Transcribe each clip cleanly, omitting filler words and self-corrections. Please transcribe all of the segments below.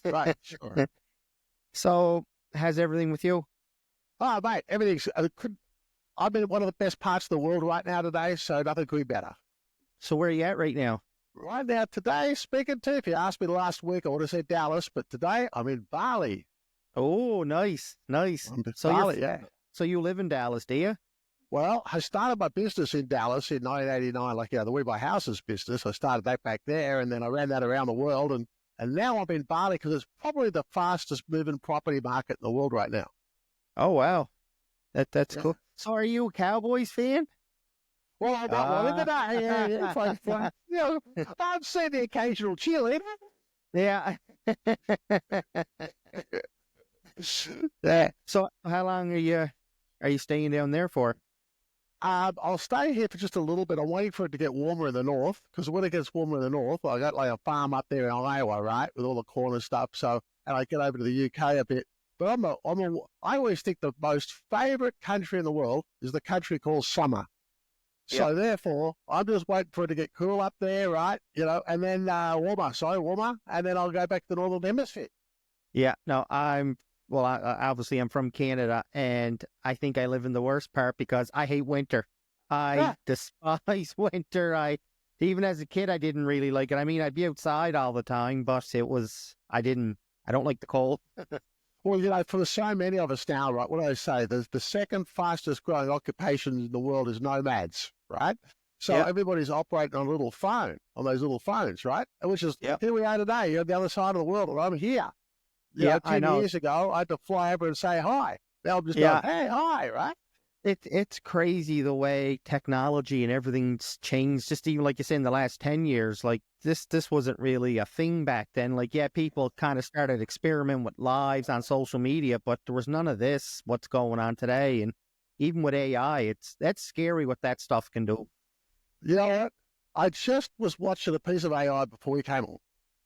Right, sure. So, how's everything with you? Oh, mate, everything's. I'm in one of the best parts of the world right now today, so nothing could be better. So, where are you at right now? Right now, today, speaking to, if you asked me last week, I would have said Dallas, but today I'm in Bali. Oh, nice, nice. I'm in So Bali, yeah. so you live in Dallas, do you? Well, I started my business in Dallas in 1989, like, the We Buy Houses business. I started that back there, and then I ran that around the world, and now I'm in Bali because it's probably the fastest moving property market in the world right now. Oh, wow, that's Yeah. cool. So, are you a Cowboys fan? Well, I got one in the day. Yeah, it's like, I've seen the occasional cheerleader. Yeah. Yeah. So, how long are you staying down there for? I'll stay here for just a little bit. I'm waiting for it to get warmer in the north, because when it gets warmer in the north, I got like a farm up there in Iowa, right, with all the corn and stuff. So, and I get over to the UK a bit. But I always think the most favourite country in the world is the country called summer. Yeah. So therefore, I'm just waiting for it to get cool up there, right? And then warmer, and then I'll go back to the northern hemisphere. Yeah. No, obviously I'm from Canada, and I think I live in the worst part because I hate winter. I Yeah. despise winter. Even as a kid, I didn't really like it. I mean, I'd be outside all the time, but I don't like the cold. Well, for so many of us now, right, what do I say? The second fastest growing occupation in the world is nomads, right? So Yeah. everybody's operating on a little phone, on those little phones, right? And which is, Yeah. here we are today. You're on the other side of the world, and I'm here. Yeah, I 10 know. years ago, I had to fly over and say hi. Now I'm just going, Yeah. hey, hi, right? It's crazy the way technology and everything's changed. Just even like you say in the last 10 years, like this wasn't really a thing back then. Like, yeah, people kind of started experimenting with lives on social media, but there was none of this, what's going on today. And even with AI, that's scary what that stuff can do. You know what? I just was watching a piece of AI before we came on,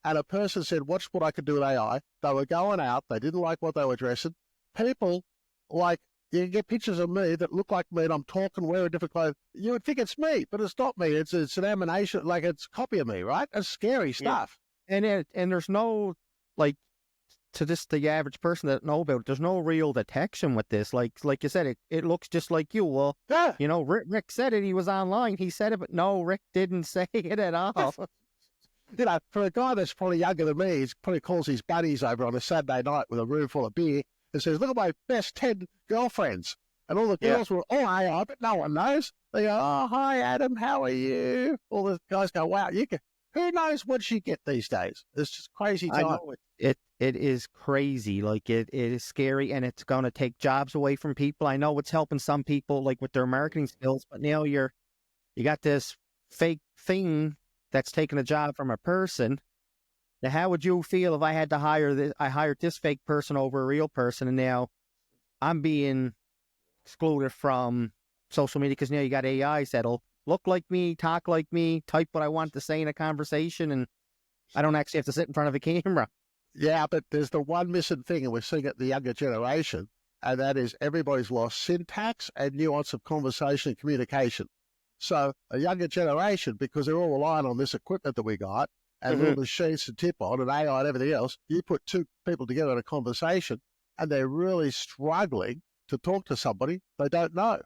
and a person said, watch what I could do with AI. They were going out. They didn't like what they were dressing. People, like, you can get pictures of me that look like me, and I'm talking, wearing different clothes. You would think it's me, but it's not me. It's an emanation, like it's a copy of me, right? That's scary Yeah. stuff. And there's no, like, to just the average person that know about it, there's no real detection with this. Like you said, it looks just like you. Well, Yeah. Rick said it. He was online. He said it, but no, Rick didn't say it at all. For a guy that's probably younger than me, he probably calls his buddies over on a Saturday night with a room full of beer and says, look at my best 10 girlfriends. And all the Yeah. girls were, oh, AI, but no one knows. They go, oh, hi, Adam, how are you? All the guys go, wow, who knows what you get these days? It's just crazy I time. know it is crazy. Like it is scary, and it's going to take jobs away from people. I know it's helping some people like with their marketing skills, but now you got this fake thing that's taking a job from a person. Now, how would you feel if I had to I hired this fake person over a real person, and now I'm being excluded from social media because now you got AIs that'll look like me, talk like me, type what I want to say in a conversation, and I don't actually have to sit in front of a camera. Yeah, but there's the one missing thing, and we're seeing it in the younger generation, and that is everybody's lost syntax and nuance of conversation and communication. So a younger generation, because they're all relying on this equipment that we got and little machines to tip on and AI and everything else, you put two people together in a conversation and they're really struggling to talk to somebody they don't know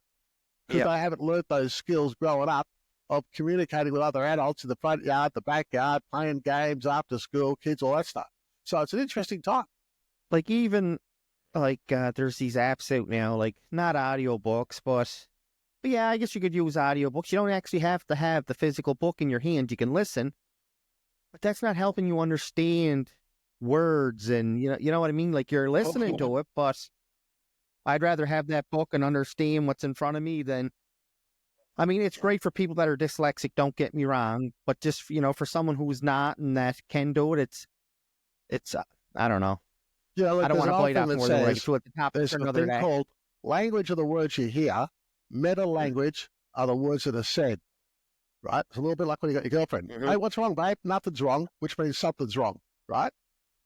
because they haven't learnt those skills growing up of communicating with other adults in the front yard, the backyard, playing games after school, kids, all that stuff. So it's an interesting time. Like even like there's these apps out now, like not audiobooks, but yeah, I guess you could use audiobooks. You don't actually have to have the physical book in your hand. You can listen, but that's not helping you understand words and you know what I mean? Like you're listening to it, but I'd rather have that book and understand what's in front of me than I mean, it's great for people that are dyslexic, don't get me wrong, but just, for someone who's not and that can do it, it's I don't know. Look, I don't there's want to an old bite thing off that more than we're ready says to at the top there's for a another thing day. called language of the words you hear, meta language are the words that are said, right? It's a little bit like when you got your girlfriend. Hey, what's wrong, babe? Nothing's wrong, which means something's wrong, right?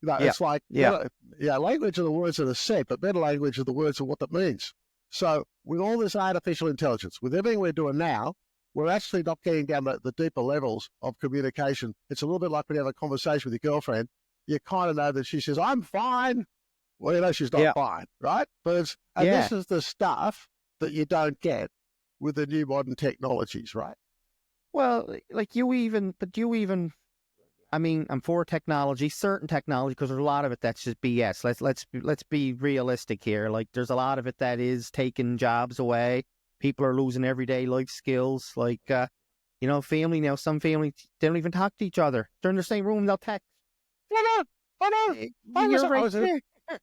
It's like, language are the words that are said, but meta language are the words of what that means. So with all this artificial intelligence, with everything we're doing now, we're actually not getting down the deeper levels of communication. It's a little bit like when you have a conversation with your girlfriend you kind of know that she says, I'm fine. Well, you know she's not Yeah. fine, right? But this is the stuff that you don't get with the new modern technologies, right? Well, like I mean, I'm for technology, certain technology, because there's a lot of it that's just BS. Let's be realistic here. Like, there's a lot of it that is taking jobs away. People are losing everyday life skills. Like, family now. Some families, they don't even talk to each other. They're in the same room. They'll text. I know. You're right there. A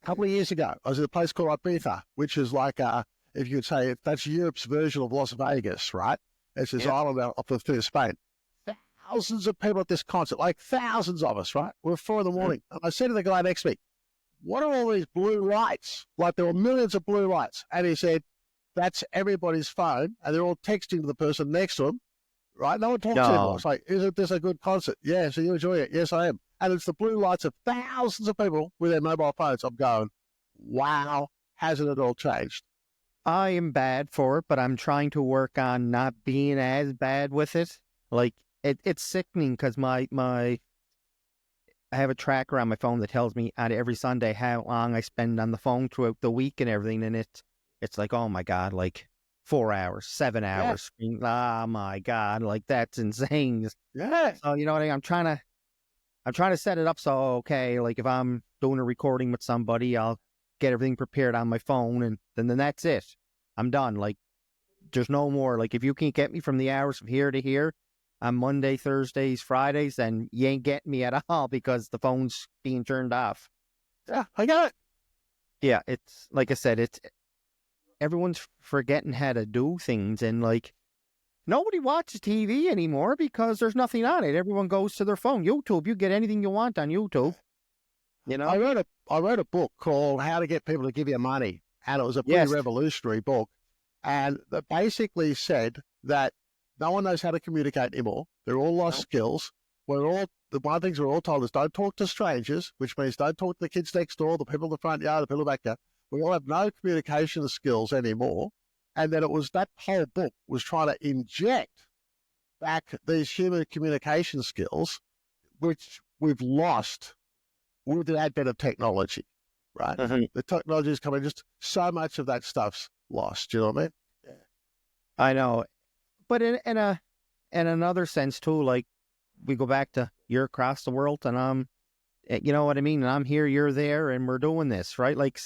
couple of years ago, I was at a place called Ibiza, which is like, if you could say, that's Europe's version of Las Vegas, right? It's this island off the through Spain. Thousands of people at this concert, like thousands of us, right? We're 4 a.m. And I said to the guy next to me, what are all these blue lights? Like there were millions of blue lights. And he said, that's everybody's phone. And they're all texting to the person next to them, right? No one talks anymore. It's like, isn't this a good concert? Yeah, so you enjoy it? Yes, I am. And it's the blue lights of thousands of people with their mobile phones. I'm going, wow, hasn't it all changed? I am bad for it, but I'm trying to work on not being as bad with it. Like, it's sickening because I have a tracker on my phone that tells me on every Sunday how long I spend on the phone throughout the week and everything, and it's like, oh my God, like 4 hours, 7 hours. Oh my God, like that's insane. Yeah. So you know what I mean? I'm trying to set it up so, okay, like if I'm doing a recording with somebody, I'll get everything prepared on my phone, and then that's it. I'm done. Like, there's no more. Like, if you can't get me from the hours from here to here on Monday, Thursdays, Fridays, then you ain't getting me at all because the phone's being turned off. Yeah, I got it. Yeah, it's like I said, everyone's forgetting how to do things, and like nobody watches TV anymore because there's nothing on it. Everyone goes to their phone. YouTube, you get anything you want on YouTube. You know, I wrote a book called How to Get People to Give You Money, and it was a pretty revolutionary book, and that basically said that no one knows how to communicate anymore. They're all lost skills. The one things we're all told is don't talk to strangers, which means don't talk to the kids next door, the people in the front yard, the people back there. We all have no communication skills anymore. And then it was that whole book was trying to inject back these human communication skills, which we've lost with the advent of technology, right? The technology is coming, just so much of that stuff's lost. You know what I mean? Yeah. I know. But in another sense too, like we go back to you're across the world and you know what I mean? And I'm here, you're there, and we're doing this, right? Like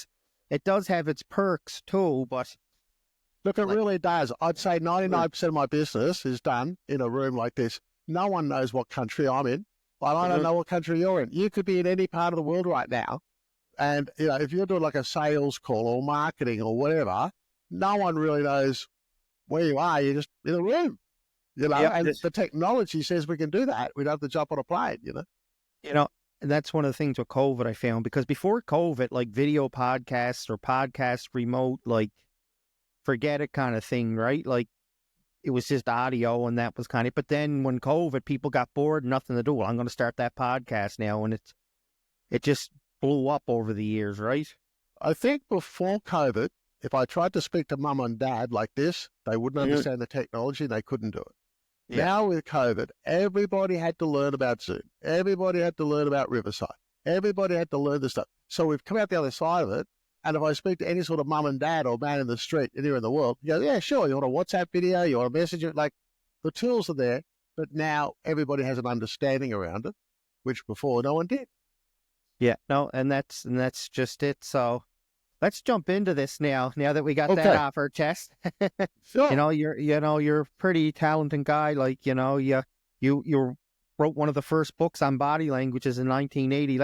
it does have its perks too, but look, it really does. I'd say 99% of my business is done in a room like this. No one knows what country I'm in. Well, I don't know what country you're in. You could be in any part of the world right now. And, you know, if you're doing like a sales call or marketing or whatever, no one really knows where you are. You're just in a room, you know, and the technology says we can do that. We don't have to jump on a plane, you know. You know, and that's one of the things with COVID I found, because before COVID, like video podcasts or podcast remote, like forget it kind of thing, right? Like it was just audio and that was kind of, but then when COVID, people got bored, nothing to do. Well, I'm going to start that podcast now. And it just blew up over the years, right? I think before COVID, if I tried to speak to mum and dad like this, they wouldn't understand the technology and they couldn't do it. Yeah. Now with COVID, everybody had to learn about Zoom. Everybody had to learn about Riverside. Everybody had to learn this stuff. So we've come out the other side of it. And if I speak to any sort of mum and dad or man in the street anywhere in the world, you go, yeah, sure, you want a WhatsApp video, you want a messenger, like the tools are there, but now everybody has an understanding around it, which before no one did. Yeah, no, and that's just it. So let's jump into this now that we got that off our chest. Sure. You're a pretty talented guy. Like, you wrote one of the first books on body languages in 1980.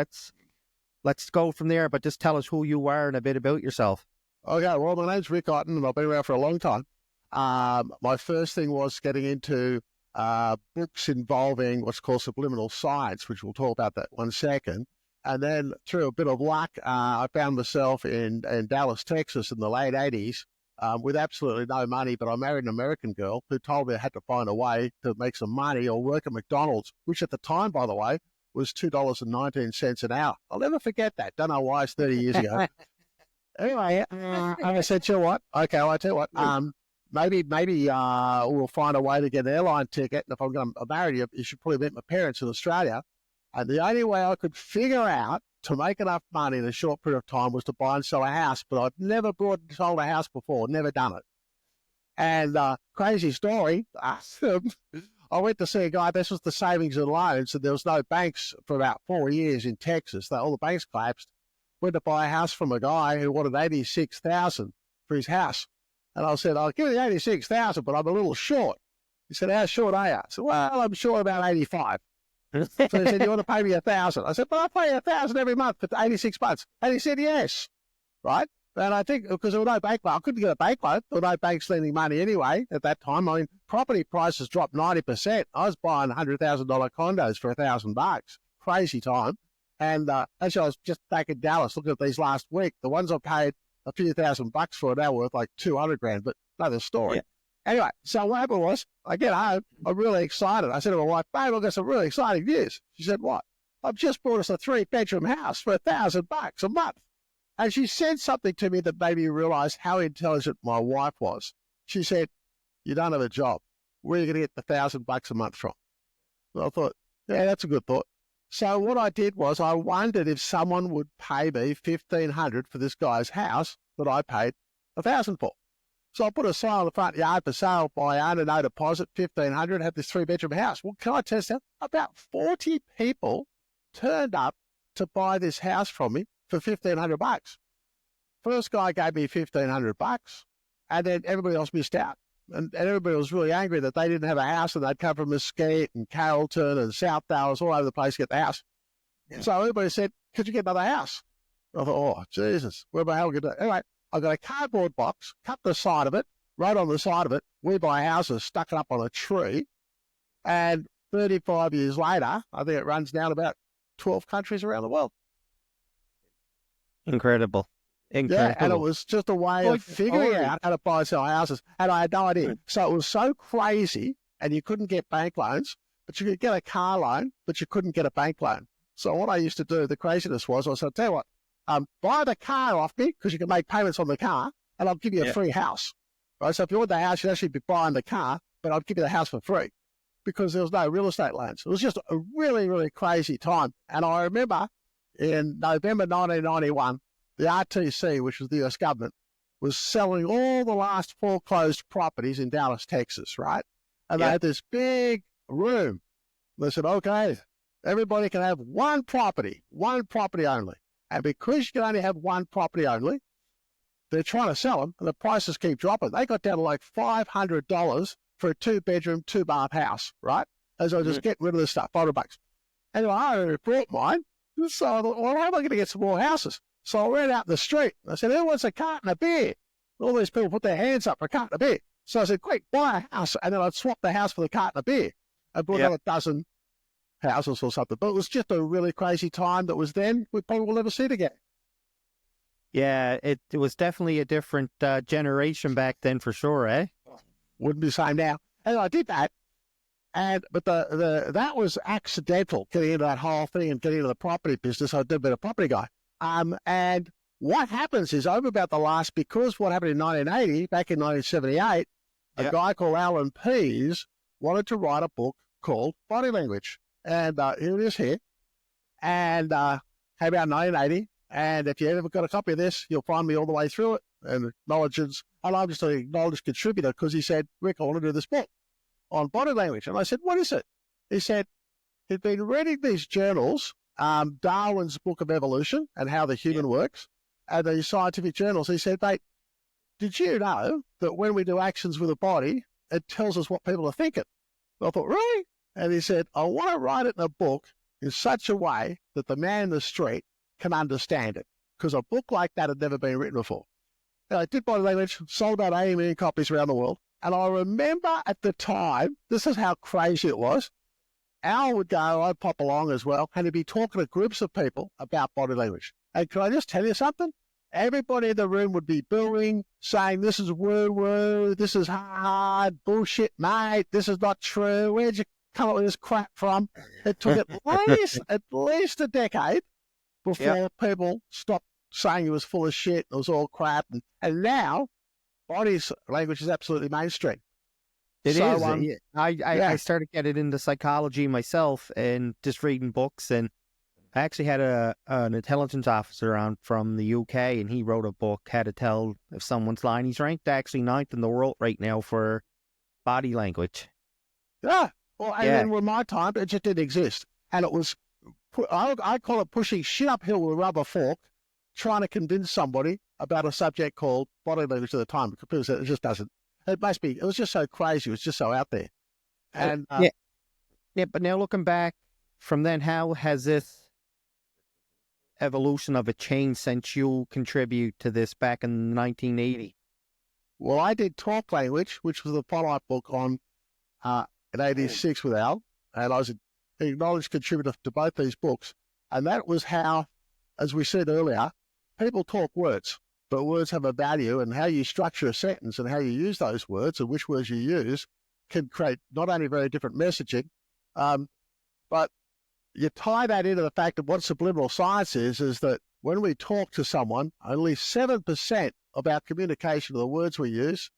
Let's go from there, but just tell us who you are and a bit about yourself. Okay, well, my name's Rick Otton, and I've been around for a long time. My first thing was getting into books involving what's called subliminal science, which we'll talk about that one second. And then through a bit of luck, I found myself in Dallas, Texas in the late 80s with absolutely no money, but I married an American girl who told me I had to find a way to make some money or work at McDonald's, which at the time, by the way, was $2.19 an hour. I'll never forget that. Don't know why, it's 30 years ago. Anyway, I said, you know what? Okay, I'll tell you what. Maybe we'll find a way to get an airline ticket. And if I'm going to marry you, you should probably meet my parents in Australia. And the only way I could figure out to make enough money in a short period of time was to buy and sell a house. But I'd never bought and sold a house before, never done it. And crazy story, I went to see a guy, this was the savings and loans, and there was no banks for about 4 years in Texas. All the banks collapsed. Went to buy a house from a guy who wanted $86,000 for his house. And I said, I'll give you the $86,000, but I'm a little short. He said, how short are you? I said, well, I'm short about 85. So he said, you want to pay me $1,000? I said, but I pay you $1,000 every month for 86 months. And he said, yes. Right? And I think because there were no bank loan, I couldn't get a bank loan. There were no banks lending money anyway at that time. I mean, property prices dropped 90%. I was buying $100,000 condos for $1,000. Crazy time. And actually, I was just back in Dallas looking at these last week. The ones I paid a few $1,000 for are now worth like 200 grand, but another story. Yeah. Anyway, so what happened was, I get home, I'm really excited. I said to my wife, babe, I've got some really exciting news. She said, what? I've just bought us a 3-bedroom house for $1,000 a month. And she said something to me that made me realize how intelligent my wife was. She said, you don't have a job. Where are you going to get the $1,000 a month from? And I thought, yeah, that's a good thought. So what I did was I wondered if someone would pay me $1,500 for this guy's house that I paid $1,000 for. So I put a sign on the front yard for sale by owner, no deposit, $1,500, have this 3-bedroom house. Well, can I tell you, about 40 people turned up to buy this house from me for $1,500. First guy gave me $1,500, and then everybody else missed out. And everybody was really angry that they didn't have a house, and they'd come from Mesquite and Carrollton and South Dallas, all over the place to get the house. Yeah. So everybody said, could you get another house? I thought, oh, Jesus, where the hell could I do? Anyway, I got a cardboard box, cut the side of it, wrote on the side of it, we buy houses, stuck it up on a tree. And 35 years later, I think it runs now to about 12 countries around the world. Incredible. Yeah, and it was just a way of figuring out how to buy and sell houses. And I had no idea. So it was so crazy, and you couldn't get bank loans, but you could get a car loan, but you couldn't get a bank loan. So what I used to do, the craziness was, I said, I'll tell you what, buy the car off me, because you can make payments on the car, and I'll give you a free house. Right? So if you want the house, you'd actually be buying the car, but I'll give you the house for free, because there was no real estate loans. It was just a really, really crazy time. And I remember in November 1991, the RTC, which was the US government, was selling all the last foreclosed properties in Dallas, Texas, right? And they had this big room. They said, okay, everybody can have one property only. And because you can only have one property only, they're trying to sell them, and the prices keep dropping. They got down to like $500 for a 2-bedroom, 2-bath house, right? As I was just getting rid of this stuff, $500. Anyway, I already bought mine. So I thought, well, how am I going to get some more houses? So I ran out in the street. I said, who wants a carton of beer? All these people put their hands up for a carton of beer. So I said, quick, buy a house. And then I'd swap the house for the carton of beer. I bought another dozen houses or something. But it was just a really crazy time that was then. We probably will never see it again. Yeah, it was definitely a different generation back then for sure, eh? Wouldn't be the same now. And I did that. But that was accidental, getting into that whole thing and getting into the property business. I did a bit of property guy. And what happens is because what happened in 1980, back in 1978, a guy called Alan Pease wanted to write a book called Body Language. And here it is here. And came out in 1980. And if you ever got a copy of this, you'll find me all the way through it. And I'm just an acknowledged contributor, because he said, Rick, I want to do this book on body language. And I said, what is it? He said, he'd been reading these journals, Darwin's Book of Evolution and How the Human Works, and these scientific journals. He said, mate, did you know that when we do actions with the body, it tells us what people are thinking? And I thought, really? And he said, I want to write it in a book in such a way that the man in the street can understand it, because a book like that had never been written before. And I did body language, sold about 80 million copies around the world. And I remember at the time, this is how crazy it was, Al would go, I'd pop along as well, and he'd be talking to groups of people about body language. And can I just tell you something? Everybody in the room would be booing, saying, this is woo-woo, this is hard, bullshit, mate, this is not true, where'd you come up with this crap from? It took at least a decade before people stopped saying it was full of shit, it was all crap. And now, body language is absolutely mainstream. It So, is. I yeah, started getting into psychology myself and just reading books, and I actually had an intelligence officer on from the UK, and he wrote a book, How to Tell if Someone's Lying. He's ranked actually ninth in the world right now for body language. yeah. Well, and Yeah, then with my time, it just didn't exist. And it was, I call it pushing shit uphill with a rubber fork, trying to convince somebody about a subject called body language at the time. Because people said it just doesn't. It must be. It was just so crazy. It was just so out there. And yeah, yeah. But now looking back from then, how has this evolution of it changed since you contribute to this back in 1980? well, I did talk language, which was the follow-up book on in '86 with Al, and I was an acknowledged contributor to both these books. And that was how, as we said earlier, people talk words, but words have a value, and how you structure a sentence and how you use those words and which words you use can create not only very different messaging, um, but you tie that into the fact of what subliminal science is that when we talk to someone, only 7% of our communication are the words we use,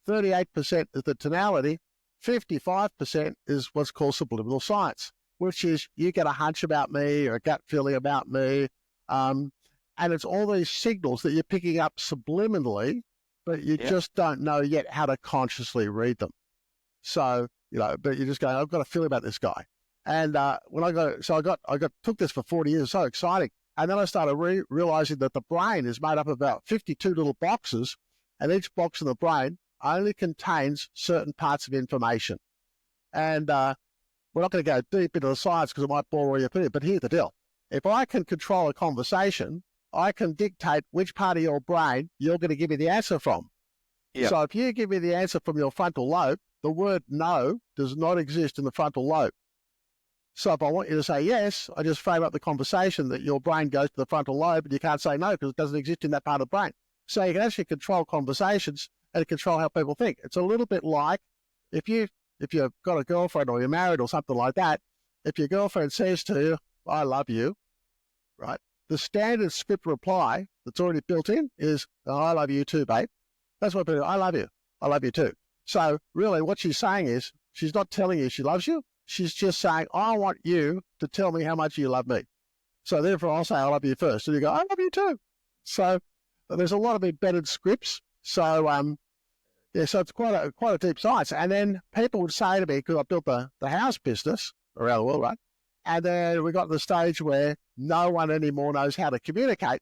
38% is the tonality, 55% is what's called subliminal science, which is you get a hunch about me or a gut feeling about me. And it's all these signals that you're picking up subliminally, but you just don't know yet how to consciously read them. So, but you're just going, I've got a feeling about this guy. And when I took this for 40 years, so exciting. And then I started realizing that the brain is made up of about 52 little boxes, and each box in the brain only contains certain parts of information. And we're not going to go deep into the science because it might bore all your people, but here's the deal. If I can control a conversation, I can dictate which part of your brain you're going to give me the answer from. Yep. So if you give me the answer from your frontal lobe, the word no does not exist in the frontal lobe. So if I want you to say yes, I just frame up the conversation that your brain goes to the frontal lobe and you can't say no because it doesn't exist in that part of the brain. So you can actually control conversations and control how people think. It's a little bit like if you've got a girlfriend or you're married or something like that, if your girlfriend says to you, I love you, right? The standard script reply that's already built in is, oh, I love you too, babe. That's what people do. I love you. I love you too. So really what she's saying is she's not telling you she loves you. She's just saying, I want you to tell me how much you love me. So therefore I'll say, I love you first. And you go, I love you too. So there's a lot of embedded scripts. So, so it's quite a deep science. And then people would say to me, because I built the house business around the world, right? And then we got to the stage where no one anymore knows how to communicate.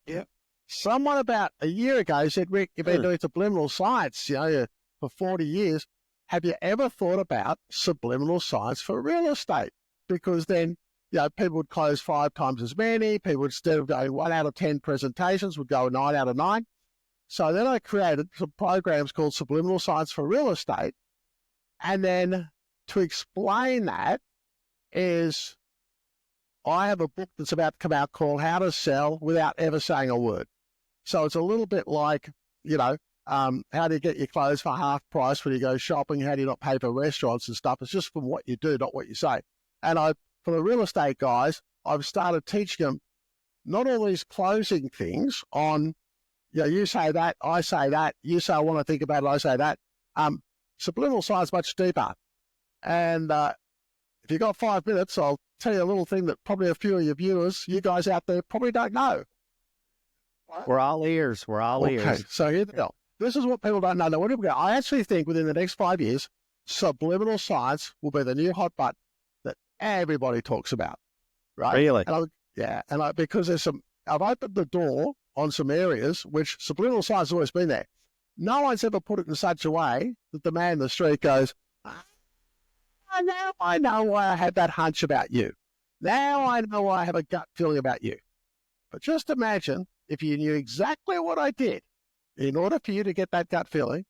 Yeah. Someone about a year ago said, Rick, you've been doing subliminal science, for 40 years. Have you ever thought about subliminal science for real estate? Because then, people would close 5 times as many. People, instead of going 1 out of 10 presentations, would go 9 out of 9. So then I created some programs called Subliminal Science for Real Estate. And then to explain that is I have a book that's about to come out called How to Sell Without Ever Saying a Word. So it's a little bit like, how do you get your clothes for half price when you go shopping? How do you not pay for restaurants and stuff? It's just from what you do, not what you say. And for the real estate guys, I've started teaching them not all these closing things on, you say that, I say that, you say I want to think about it, I say that. Subliminal science much deeper. And if you've got 5 minutes, I'll tell you a little thing that probably a few of your viewers, you guys out there, probably don't know. We're all ears. We're all ears. So here we go. This is what people don't know. Now, where do we go? I actually think within the next 5 years, subliminal science will be the new hot button that everybody talks about, right? Really? And because I've opened the door on some areas which subliminal science has always been there. No one's ever put it in such a way that the man in the street goes, now I know why I had that hunch about you. Now I know why I have a gut feeling about you. But just imagine if you knew exactly what I did in order for you to get that gut feeling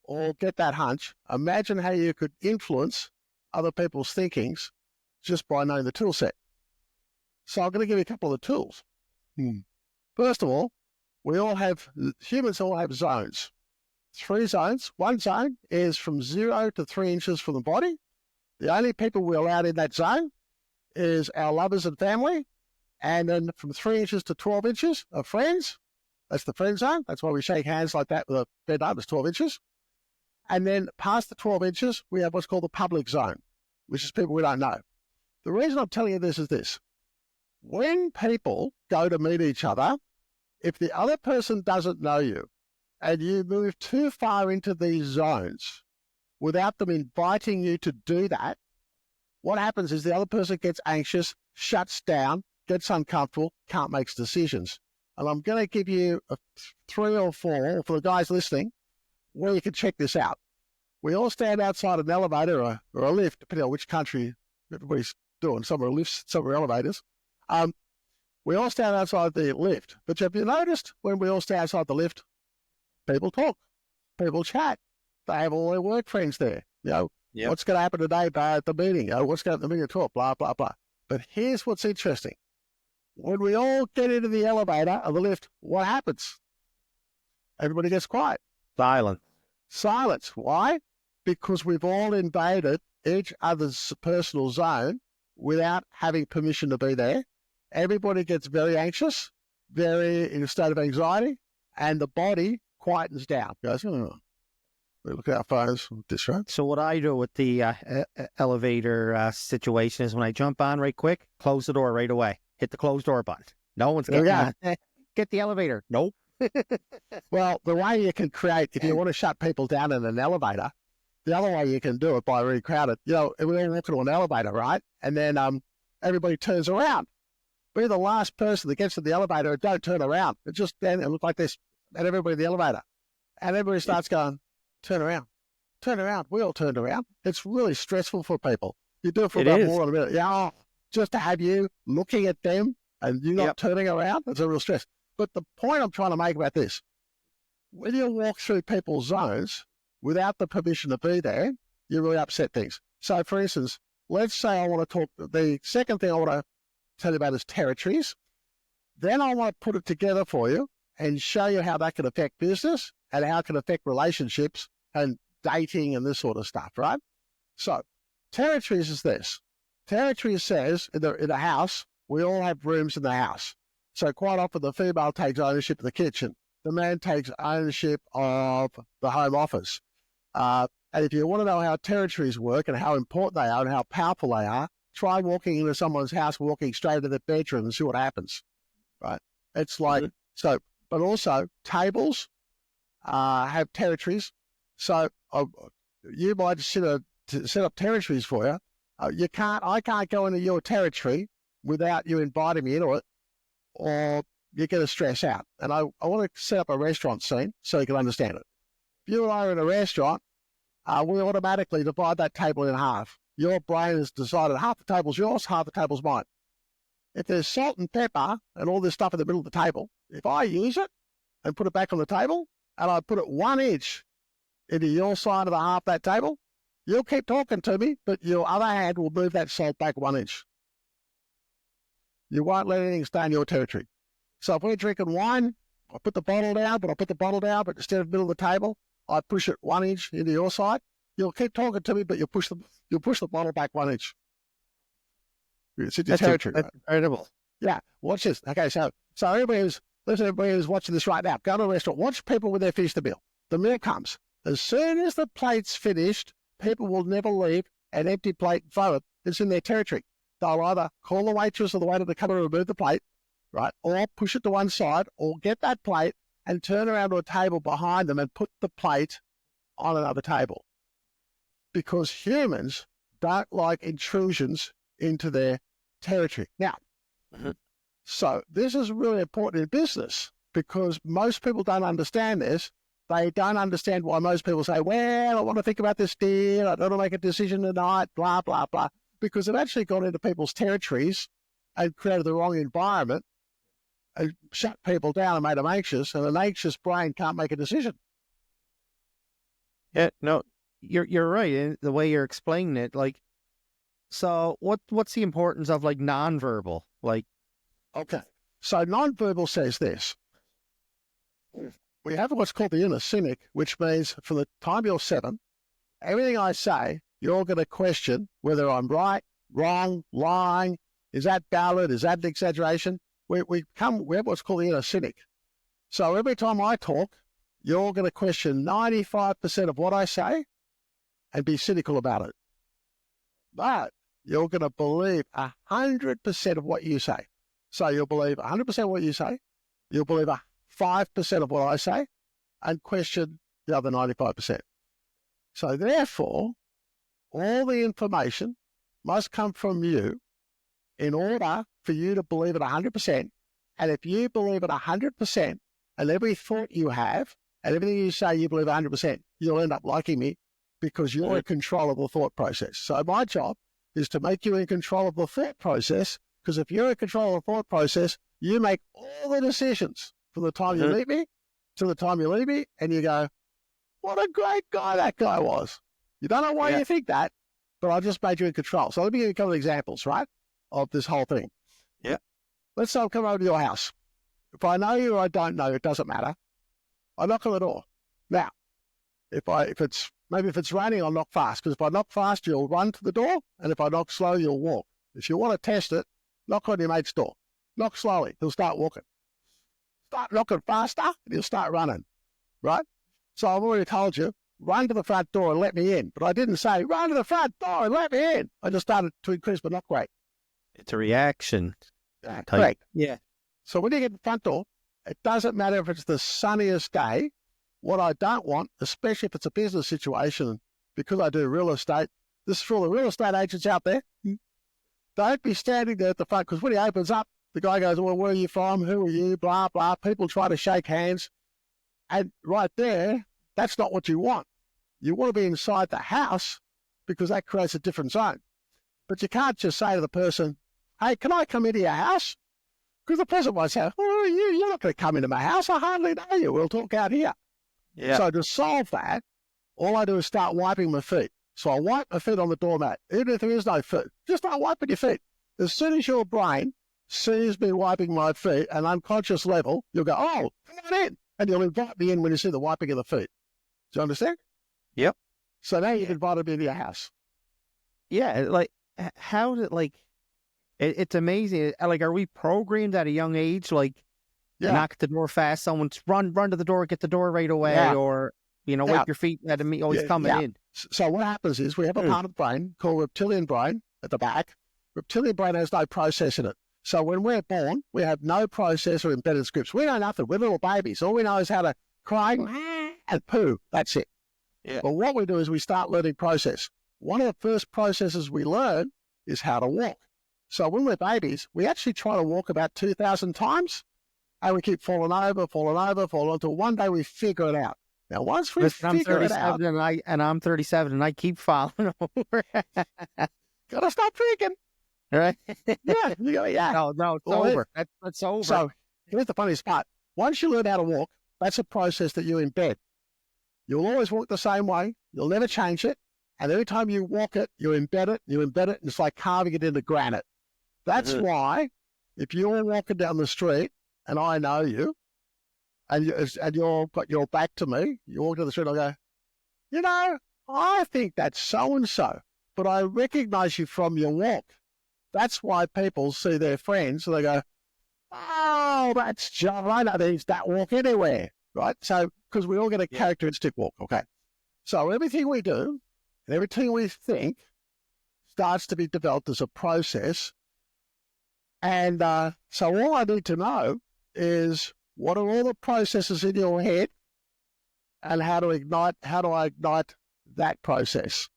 or get that hunch, imagine how you could influence other people's thinkings just by knowing the tool set. So I'm going to give you a couple of the tools. First of all, humans all have zones. 3 zones. One zone is from 0 to 3 inches from the body. The only people we're allowed in that zone is our lovers and family. And then from 3 inches to 12 inches are friends. That's the friend zone. That's why we shake hands like that with a bent arm. It's 12 inches. And then past the 12 inches, we have what's called the public zone, which is people we don't know. The reason I'm telling you this is this. When people go to meet each other, if the other person doesn't know you and you move too far into these zones without them inviting you to do that, what happens is the other person gets anxious, shuts down, gets uncomfortable, can't make decisions. And I'm going to give you 3 or 4 for the guys listening where you can check this out. We all stand outside an elevator or a lift, depending on which country everybody's doing. Some are lifts, some are elevators. We all stand outside the lift. But have you noticed when we all stand outside the lift, people talk, people chat. They have all their work friends there. What's going to happen today at the meeting? What's going to happen at the meeting talk, blah, blah, blah. But here's what's interesting. When we all get into the elevator or the lift, what happens? Everybody gets quiet. Silence. Why? Because we've all invaded each other's personal zone without having permission to be there. Everybody gets very anxious, very in a state of anxiety, and the body quietens down. Goes, oh. We look at our phones, distract. So what I do with the elevator situation is when I jump on right quick, close the door right away. Hit the closed door button. No one's getting on. Get the elevator. Nope. Well, the way you can create, if you want to shut people down in an elevator, the other way you can do it by really crowded. We all walk into an elevator, right? And then everybody turns around. Be the last person that gets to the elevator and don't turn around. It just then it look like this, and everybody in the elevator. And everybody starts going, turn around. We all turned around. It's really stressful for people. You do it for about more than a minute. Yeah, just to have you looking at them and you not turning around, it's a real stress. But the point I'm trying to make about this, when you walk through people's zones without the permission to be there, you really upset things. So, for instance, let's say I want to talk, the second thing I want to tell you about is territories. Then I want to put it together for you and show you how that can affect business and how it can affect relationships and dating and this sort of stuff, right? So, territories is this. Territories says in the house, we all have rooms in the house. So quite often the female takes ownership of the kitchen. The man takes ownership of the home office. And if you want to know how territories work and how important they are and how powerful they are, try walking into someone's house, walking straight into their bedroom and see what happens, right? It's like, so, but also tables have territories. So you might set up territories for you. I can't go into your territory without you inviting me into it, or you're going to stress out. And I want to set up a restaurant scene so you can understand it. If you and I are in a restaurant, we automatically divide that table in half. Your brain has decided half the table's yours, half the table's mine. If there's salt and pepper and all this stuff in the middle of the table, if I use it and put it back on the table, and I put it 1 inch into your side of the half that table, you'll keep talking to me, but your other hand will move that salt back 1 inch. You won't let anything stay in your territory. So if we're drinking wine, I put the bottle down, but instead of middle of the table, I push it 1 inch into your side. You'll keep talking to me, but you'll push the bottle back 1 inch. It's in your territory. That's incredible. Yeah, watch this. Okay, so everybody who's watching this right now, go to a restaurant, watch people when they finish the meal. The meal comes. As soon as the plate's finished, people will never leave an empty plate in front of it. It's in their territory. They'll either call the waitress or the waiter to come and remove the plate, right? Or push it to one side, or get that plate and turn around to a table behind them and put the plate on another table. Because humans don't like intrusions into their territory. Now, so this is really important in business because most people don't understand this. They don't understand why most people say, well, I want to think about this deal. I don't want to make a decision tonight, blah, blah, blah. Because they've actually gone into people's territories and created the wrong environment and shut people down and made them anxious, and an anxious brain can't make a decision. Yeah, no, you're right. And the way you're explaining it, like, so what's the importance of like nonverbal? Like, okay, so nonverbal says this. We have what's called the inner cynic, which means from the time you're 7, everything I say, you're going to question whether I'm right, wrong, lying. Is that valid? Is that an exaggeration? We have what's called the inner cynic. So every time I talk, you're going to question 95% of what I say and be cynical about it. But you're going to believe 100% of what you say. So you'll believe 100% of what you say. You'll believe 5% of what I say and question the other 95%. So therefore, all the information must come from you in order for you to believe it 100%. And if you believe it 100%, and every thought you have and everything you say you believe 100%, you'll end up liking me because you're in control of the thought process. So my job is to make you in control of the thought process, because if you're in control of the thought process, you make all the decisions from the time you meet me to the time you leave me, and you go, what a great guy that guy was. You don't know why you think that, but I just made you in control. So let me give you a couple of examples, right, of this whole thing. Yeah. Let's say I come over to your house. If I know you or I don't know, it doesn't matter. I knock on the door. Now, if it's raining, I'll knock fast, because if I knock fast, you'll run to the door, and if I knock slow, you'll walk. If you want to test it, knock on your mate's door. Knock slowly, he'll start walking. Start knocking faster, and he'll start running, right? So I've already told you, run to the front door and let me in. But I didn't say, run to the front door and let me in. I just started to increase my knock rate. It's a reaction. Correct. Yeah. So when you get to the front door, it doesn't matter if it's the sunniest day. What I don't want, especially if it's a business situation, because I do real estate, this is for all the real estate agents out there. Don't be standing there at the front, because when he opens up, the guy goes, well, where are you from? Who are you? Blah, blah. People try to shake hands. And right there, that's not what you want. You want to be inside the house, because that creates a different zone. But you can't just say to the person, hey, can I come into your house? Because the person might say, oh, you're not going to come into my house. I hardly know you. We'll talk out here. Yeah. So to solve that, all I do is start wiping my feet. So I wipe my feet on the doormat, even if there is no foot. Just start wiping your feet. As soon as your brain sees me wiping my feet at an unconscious level, you'll go, oh, come on in. And you'll invite me in when you see the wiping of the feet. Do you understand? Yep. So now you've invited me into your house. Yeah, like, how did, like, it's amazing. Like, are we programmed at a young age, like, knock at the door fast, someone's run to the door, get the door right away, or, wipe your feet at me, always coming in. So what happens is we have a part of the brain called reptilian brain at the back. Reptilian brain has no process in it. So when we're born, we have no process or embedded scripts. We know nothing. We're little babies. All we know is how to cry and poo. That's it. Yeah. But what we do is we start learning process. One of the first processes we learn is how to walk. So when we're babies, we actually try to walk about 2,000 times, and we keep falling over, until one day we figure it out. Now, once we figure it out... I'm 37, and I keep falling over. Gotta stop drinking. Right? Yeah. No, it's over. That's over. So here's the funniest part. Once you learn how to walk, that's a process that you embed. You'll always walk the same way. You'll never change it. And every time you walk it, you embed it, and it's like carving it into granite. That's why if you're walking down the street and I know you, and you've got your back to me, you walk down the street and I go, I think that's so-and-so, but I recognize you from your walk. That's why people see their friends and they go, oh, that's John. I know there's that walk anywhere, right? So, because we all get a characteristic walk, okay? So everything we do and everything we think starts to be developed as a process. And so all I need to know is what are all the processes in your head and how do I ignite that process?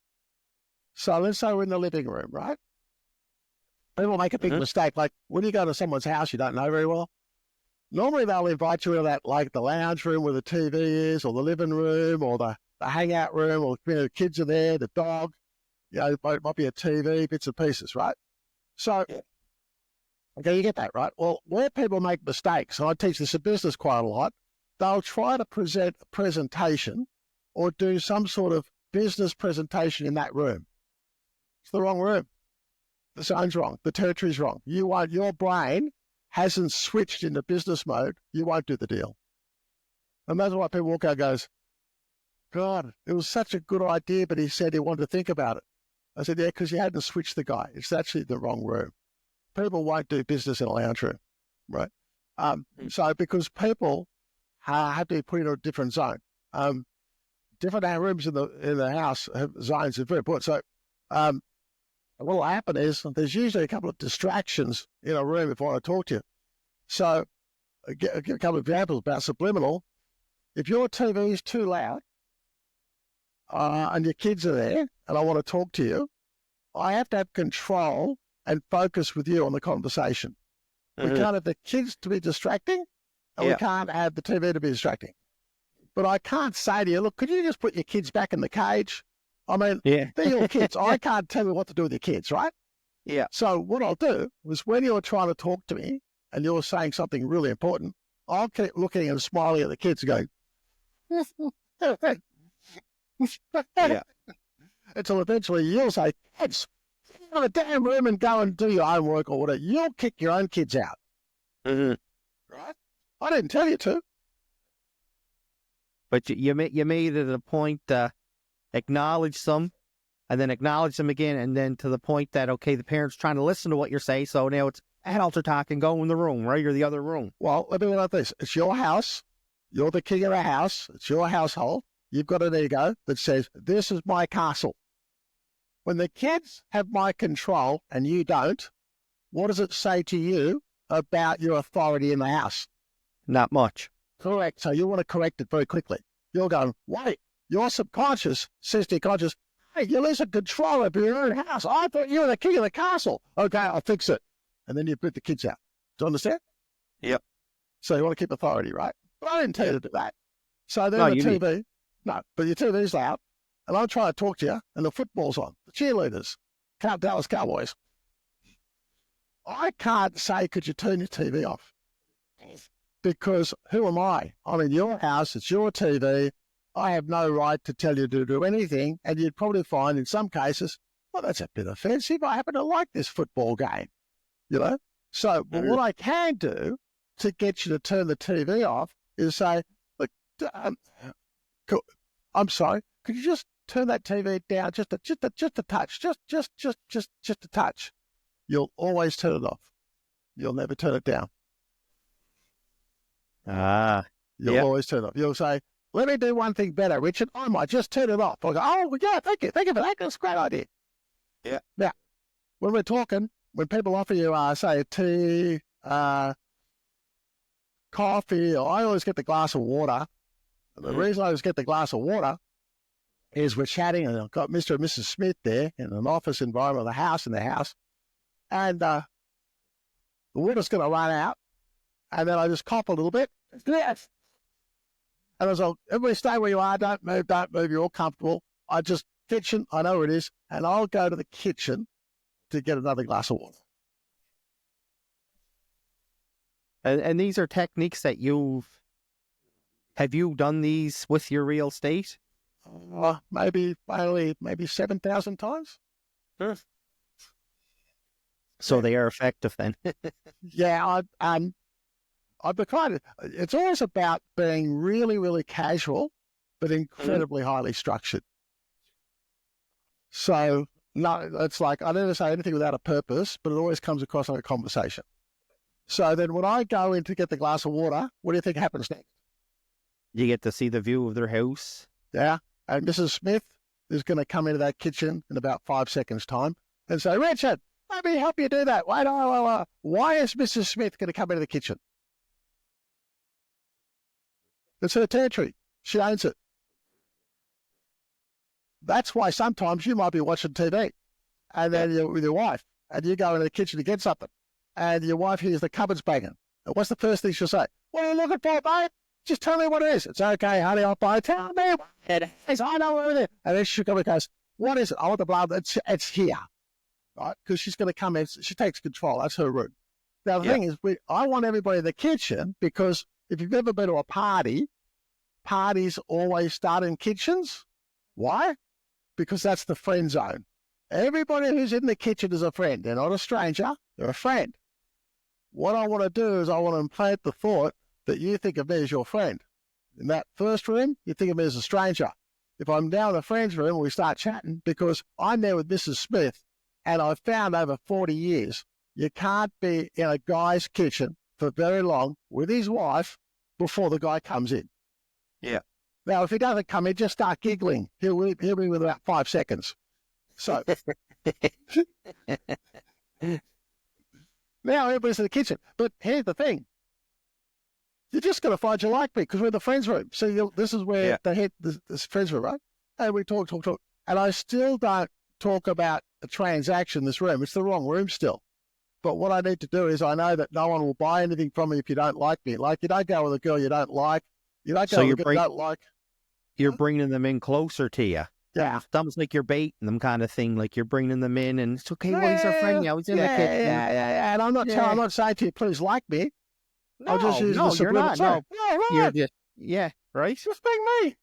So let's say we're in the living room, right? People make a big mistake. Like when you go to someone's house you don't know very well, normally they'll invite you into that, like the lounge room where the TV is, or the living room, or the hangout room, or the kids are there, the dog, it might be a TV, bits and pieces, right? So, okay, you get that, right? Well, where people make mistakes, and I teach this in business quite a lot, they'll try to present a presentation or do some sort of business presentation in that room. It's the wrong room. The zone's wrong. The territory's wrong. Your brain hasn't switched into business mode. You won't do the deal. And that's why people walk out and goes, God, it was such a good idea, but he said he wanted to think about it. I said, yeah, because you hadn't switched the guy. It's actually the wrong room. People won't do business in a lounge room, right? So because people have to be put in a different zone. Different rooms in the house have zones are very important. So what will happen is there's usually a couple of distractions in a room if I want to talk to you. So I'll give a couple of examples about subliminal. If your TV is too loud and your kids are there and I want to talk to you, I have to have control and focus with you on the conversation. We can't have the kids to be distracting and we can't have the TV to be distracting. But I can't say to you, look, could you just put your kids back in the cage? I mean, they're your kids. I can't tell you what to do with your kids, right? Yeah. So what I'll do is when you're trying to talk to me and you're saying something really important, I'll keep looking and smiling at the kids and going, until eventually you'll say, kids, go to the damn room and go and do your own work or whatever. You'll kick your own kids out. Right? I didn't tell you to. But you made it a point to acknowledge them and then acknowledge them again, and then to the point that, okay, the parent's trying to listen to what you say, so now it's adults are talking, go in the room, right, or the other room. Well, let me put it like this. It's your house. You're the king of the house. It's your household. You've got an ego that says, this is my castle. When the kids have my control and you don't, what does it say to you about your authority in the house? Not much. Correct. So you want to correct it very quickly. You're going, wait, your subconscious says to your conscious, hey, you're losing control of your own house. I thought you were the king of the castle. Okay, I'll fix it. And then you put the kids out. Do you understand? Yep. So you want to keep authority, right? But I didn't tell you to do that. So then the TV, but your TV's loud, and I'm trying to talk to you, and the football's on, the cheerleaders, Dallas Cowboys. I can't say, could you turn your TV off? Because who am I? I'm in your house, it's your TV. I have no right to tell you to do anything. And you'd probably find in some cases, well, that's a bit offensive. I happen to like this football game, you know? So what I can do to get you to turn the TV off is say, look, I'm sorry, could you just turn that TV down just a touch, just a touch? You'll always turn it off. You'll never turn it down. You'll always turn it off. You'll say, let me do one thing better, Richard. I might just turn it off. I'll go, oh, yeah, thank you for that. That's a great idea. Yeah. Now, when we're talking, when people offer you, say, tea, coffee, I always get the glass of water. The reason I always get the glass of water is we're chatting, and I've got Mr. and Mrs. Smith there in an office environment of the house, and the water's going to run out. And then I just cough a little bit. Yes. And I was like, everybody stay where you are. Don't move. You're all comfortable. I just kitchen. I know where it is. And I'll go to the kitchen to get another glass of water. And these are techniques that have you done these with your real estate? Maybe 7,000 times. Sure. So they are effective then. Yeah, I've become, it's always about being really, really casual, but incredibly highly structured. So, no, it's like I never say anything without a purpose, but it always comes across like a conversation. So then when I go in to get the glass of water, what do you think happens next? You get to see the view of their house. Yeah. And Mrs. Smith is going to come into that kitchen in about 5 seconds' time and say, Richard, let me help you do that. Why is Mrs. Smith going to come into the kitchen? It's her territory. She owns it. That's why sometimes you might be watching TV and then you're with your wife and you go into the kitchen to get something and your wife hears the cupboards banging. And what's the first thing she'll say? What are you looking for, mate? Just tell me what it is. It's okay, honey. I'll buy it. Tell me what it is. I know what it is. And then she'll come and goes, what is it? I want the blood. It's here. Right? Because she's going to come in. She takes control. That's her room. Now, the thing is, I want everybody in the kitchen because if you've ever been to a party, parties always start in kitchens. Why? Because that's the friend zone. Everybody who's in the kitchen is a friend. They're not a stranger. They're a friend. What I want to do is I want to implant the thought that you think of me as your friend. In that first room, you think of me as a stranger. If I'm down in the friend's room, we start chatting because I'm there with Mrs. Smith, and I've found over 40 years, you can't be in a guy's kitchen for very long with his wife before the guy comes in. Yeah. Now, if he doesn't come in, just start giggling. He'll be within about 5 seconds. So now everybody's in the kitchen. But here's the thing. You're just going to find you like me because we're in the friends room. So this is where they hit this friends room, right? And we talk. And I still don't talk about a transaction in this room. It's the wrong room still. But what I need to do is I know that no one will buy anything from me if you don't like me. Like, you don't go with a girl you don't like. You don't go with a girl you don't like. You're bringing them in closer to you. Yeah. It's almost like you're baiting them kind of thing. Like you're bringing them in and it's okay. Well, he's our friend now. He's in the kitchen. Yeah. And I'm not saying to you, please like me. No, I'll just use the subliminal. No. Yeah, right. Right. Just bring me.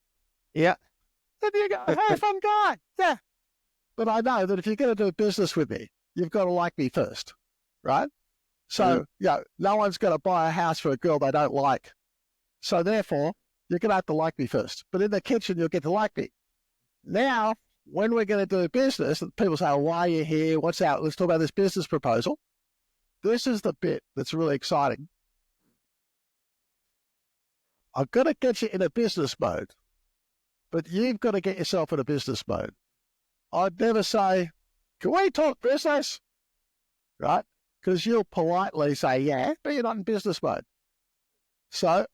Yeah. Then you go, hey, fun guy. Yeah. But I know that if you're going to do business with me, you've got to like me first, right? So, no one's going to buy a house for a girl they don't like. So therefore, you're going to have to like me first. But in the kitchen, you'll get to like me. Now, when we're going to do business, people say, why are you here? What's out? Let's talk about this business proposal. This is the bit that's really exciting. I've got to get you in a business mode, but you've got to get yourself in a business mode. I'd never say, can we talk business? Right? Because you'll politely say, yeah, but you're not in business mode. So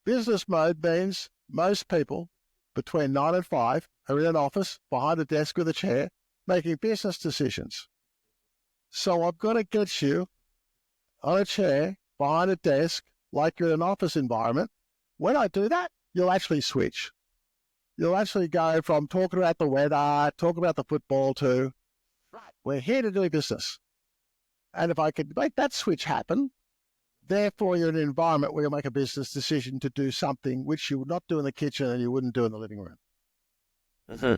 business mode means most people between 9 and 5 are in an office behind a desk with a chair making business decisions. So I've got to get you on a chair behind a desk like you're in an office environment. When I do that, you'll actually switch. You'll actually go from talking about the weather, talking about the football to, right, we're here to do business. And if I could make that switch happen, therefore you're in an environment where you make a business decision to do something which you would not do in the kitchen and you wouldn't do in the living room. Mm-hmm.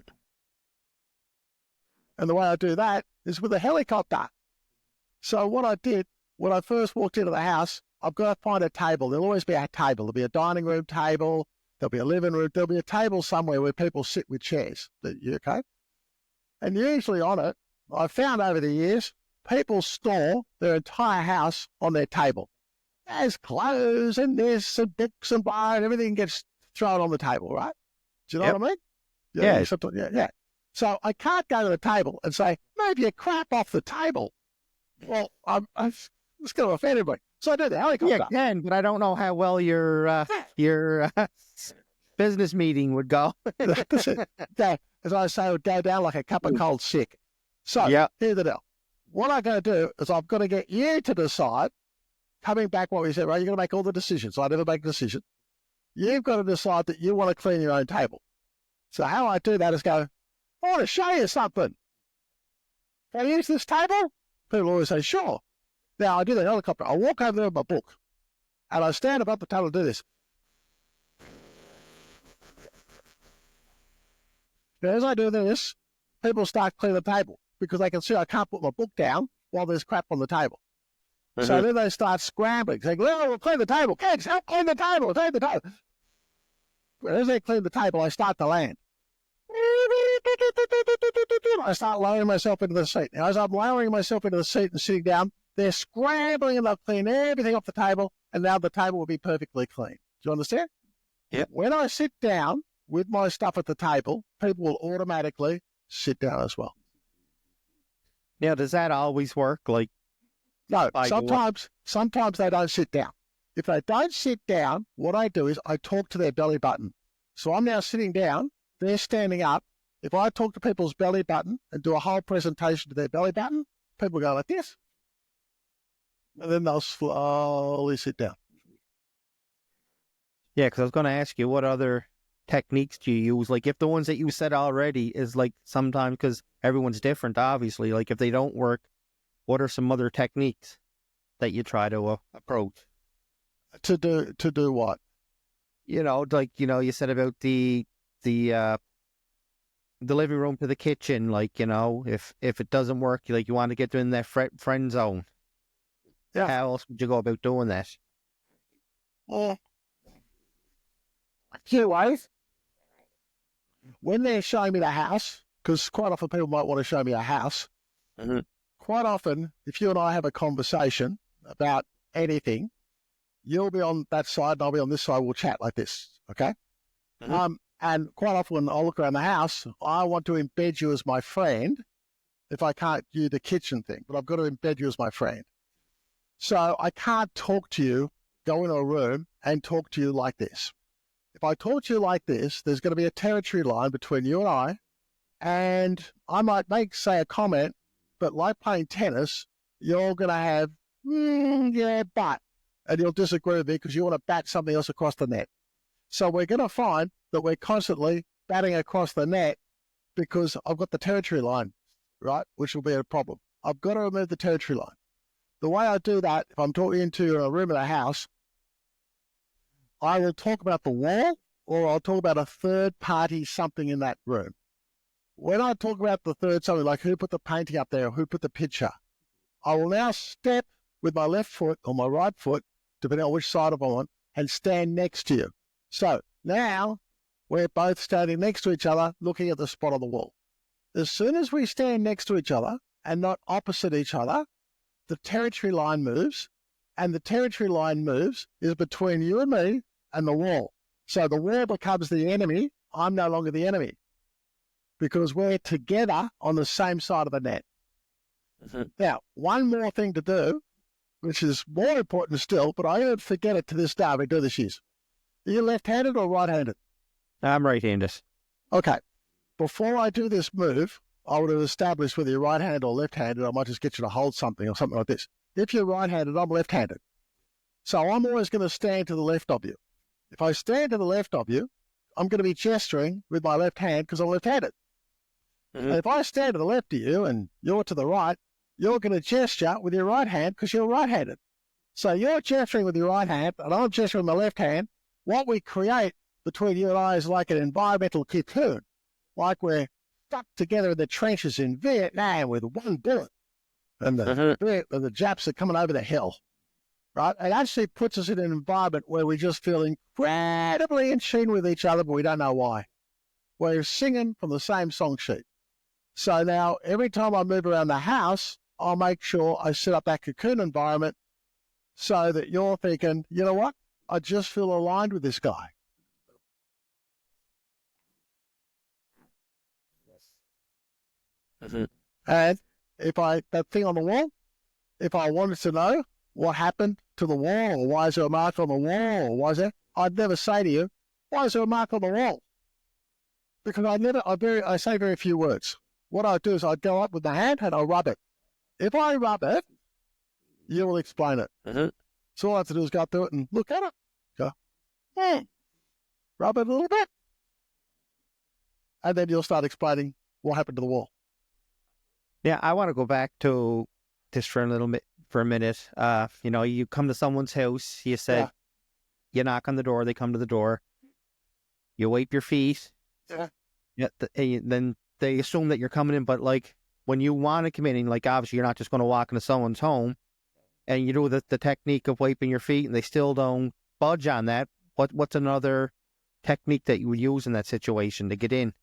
And the way I do that is with a helicopter. So what I did, when I first walked into the house, I've got to find a table. There'll always be a table. There'll be a dining room table. There'll be a living room. There'll be a table somewhere where people sit with chairs. Okay? And usually on it, I've found over the years, people store their entire house on their table. There's clothes and this and books and blah, and everything gets thrown on the table, right? Do you know what I mean? Yeah. So I can't go to the table and say, move your crap off the table. Well, it's going to offend everybody. So I do the helicopter. Yeah, you can, but I don't know how well your business meeting would go. As I say, it would go down like a cup of cold sick. So here's the deal. What I'm going to do is I've got to get you to decide, coming back what we said, right, you're going to make all the decisions. I never make a decision. You've got to decide that you want to clean your own table. So how I do that is go, I want to show you something. Can I use this table? People always say, sure. Now, I do the helicopter. I walk over there with my book, and I stand above the table and do this. Now, as I do this, people start cleaning the table because they can see I can't put my book down while there's crap on the table. Mm-hmm. So then they start scrambling, saying, well, we'll clean the table. Kids, help clean the table. Clean the table. And as they clean the table, I start to land. I start lowering myself into the seat. Now, as I'm lowering myself into the seat and sitting down, they're scrambling and they'll clean everything off the table, and now the table will be perfectly clean. Do you understand? Yep. When I sit down with my stuff at the table, people will automatically sit down as well. Now, does that always work? Like, no, sometimes they don't sit down. If they don't sit down, what I do is I talk to their belly button. So I'm now sitting down, they're standing up. If I talk to people's belly button and do a whole presentation to their belly button, people go like this. And then they'll slowly sit down. Yeah, because I was going to ask you, what other techniques do you use? Like, if the ones that you said already is like sometimes, because everyone's different, obviously, like if they don't work, what are some other techniques that you try to approach? To do what? You know, like, you know, you said about the living room to the kitchen, like, you know, if it doesn't work, like you want to get in that friend zone. Yeah. How else would you go about doing that? A few ways. When they're showing me the house, because quite often people might want to show me a house. Mm-hmm. Quite often, if you and I have a conversation about anything, you'll be on that side and I'll be on this side. We'll chat like this, okay? And quite often when I look around the house, I want to embed you as my friend if I can't do the kitchen thing, but I've got to embed you as my friend. So I can't talk to you, go into a room and talk to you like this. If I talk to you like this, there's going to be a territory line between you and I might say a comment, but like playing tennis, you're going to have, yeah, but, and you'll disagree with me because you want to bat something else across the net. So we're going to find that we're constantly batting across the net because I've got the territory line, right, which will be a problem. I've got to remove the territory line. The way I do that, if I'm talking to a room in a house, I will talk about the wall or I'll talk about a third party something in that room. When I talk about the third something, like who put the painting up there or who put the picture, I will now step with my left foot or my right foot, depending on which side I'm on, and stand next to you. So now we're both standing next to each other, looking at the spot on the wall. As soon as we stand next to each other and not opposite each other, the territory line moves, and the territory line moves is between you and me and the wall. So the wall becomes the enemy. I'm no longer the enemy because we're together on the same side of the net. Now, one more thing to do, which is more important still, but I don't forget it to this day. I've been doing this years. Are you left-handed or right-handed? I'm right-handed. Okay. Before I do this move, I would have established whether you're right-handed or left-handed. I might just get you to hold something or something like this. If you're right-handed, I'm left-handed. So I'm always going to stand to the left of you. If I stand to the left of you, I'm going to be gesturing with my left hand because I'm left-handed. And if I stand to the left of you and you're to the right, you're going to gesture with your right hand because you're right-handed. So you're gesturing with your right hand and I'm gesturing with my left hand. What we create between you and I is like an environmental cocoon, like we're stuck together in the trenches in Vietnam with one bullet, and the Japs are coming over the hill, right? It actually puts us in an environment where we just feel incredibly in tune with each other, but we don't know why. We're singing from the same song sheet. So now every time I move around the house, I'll make sure I set up that cocoon environment so that you're thinking, you know what? I just feel aligned with this guy. And if that thing on the wall, if I wanted to know what happened to the wall, or why is there a mark on the wall, or why is there, I'd never say to you, why is there a mark on the wall? Because I say very few words. What I do is I go up with the hand and I rub it. If I rub it, you will explain it. So all I have to do is go up to it and look at it. Go, rub it a little bit. And then you'll start explaining what happened to the wall. Yeah, I want to go back to this for a minute. You come to someone's house, you said, you knock on the door, they come to the door, you wipe your feet. Then they assume that you're coming in, but like when you want to come in, like obviously you're not just going to walk into someone's home and you do the technique of wiping your feet and they still don't budge on that. What's another technique that you would use in that situation to get in?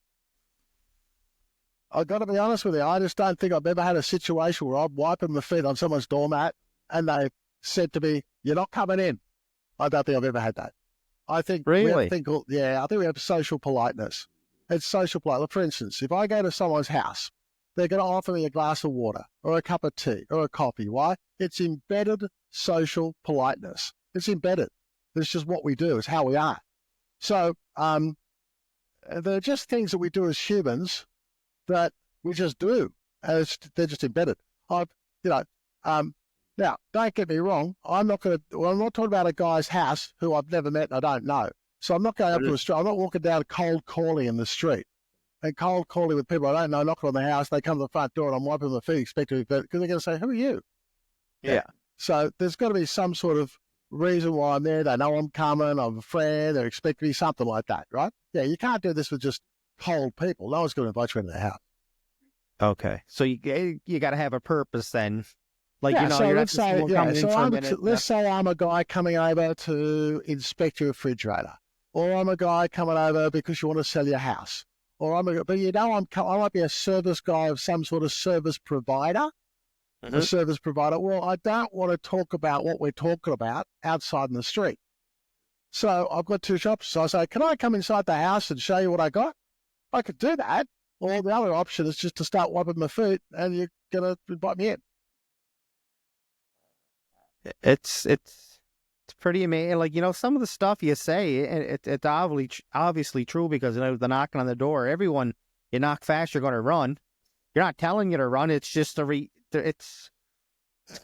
I've got to be honest with you. I just don't think I've ever had a situation where I'm wiping my feet on someone's doormat and they've said to me, you're not coming in. I don't think I've ever had that. I think really? I think we have social politeness. It's social politeness. For instance, if I go to someone's house, they're going to offer me a glass of water or a cup of tea or a coffee. Why? It's embedded social politeness. It's embedded. It's just what we do. It's how we are. So they're just things that we do as humans that we just do. They're just embedded. Now, don't get me wrong. I'm not talking about a guy's house who I've never met and I don't know. So I'm not going up to a street. I'm not walking down cold calling in the street and cold calling with people I don't know, knocking on the house. They come to the front door and I'm wiping my feet, expecting because they're going to say, who are you? Yeah. So there's got to be some sort of reason why I'm there. They know I'm coming. I'm a friend. They're expecting me, something like that, right? Yeah, you can't do this with just cold people. No one's going to invite you into their house. Okay. So you got to have a purpose then. Like, so you're let's not just coming in for a minute. Let's say I'm a guy coming over to inspect your refrigerator, or I'm a guy coming over because you want to sell your house, or I might be a service guy of some sort of service provider. a service provider. Well, I don't want to talk about what we're talking about outside in the street. So I've got two shops. So I say, can I come inside the house and show you what I got? I could do that. Or the other option is just to start wiping my feet and you're going to invite me in. It's pretty amazing. Like, some of the stuff you say, it's obviously true because the knocking on the door, everyone, you knock fast, you're going to run. You're not telling you to run. It's just it's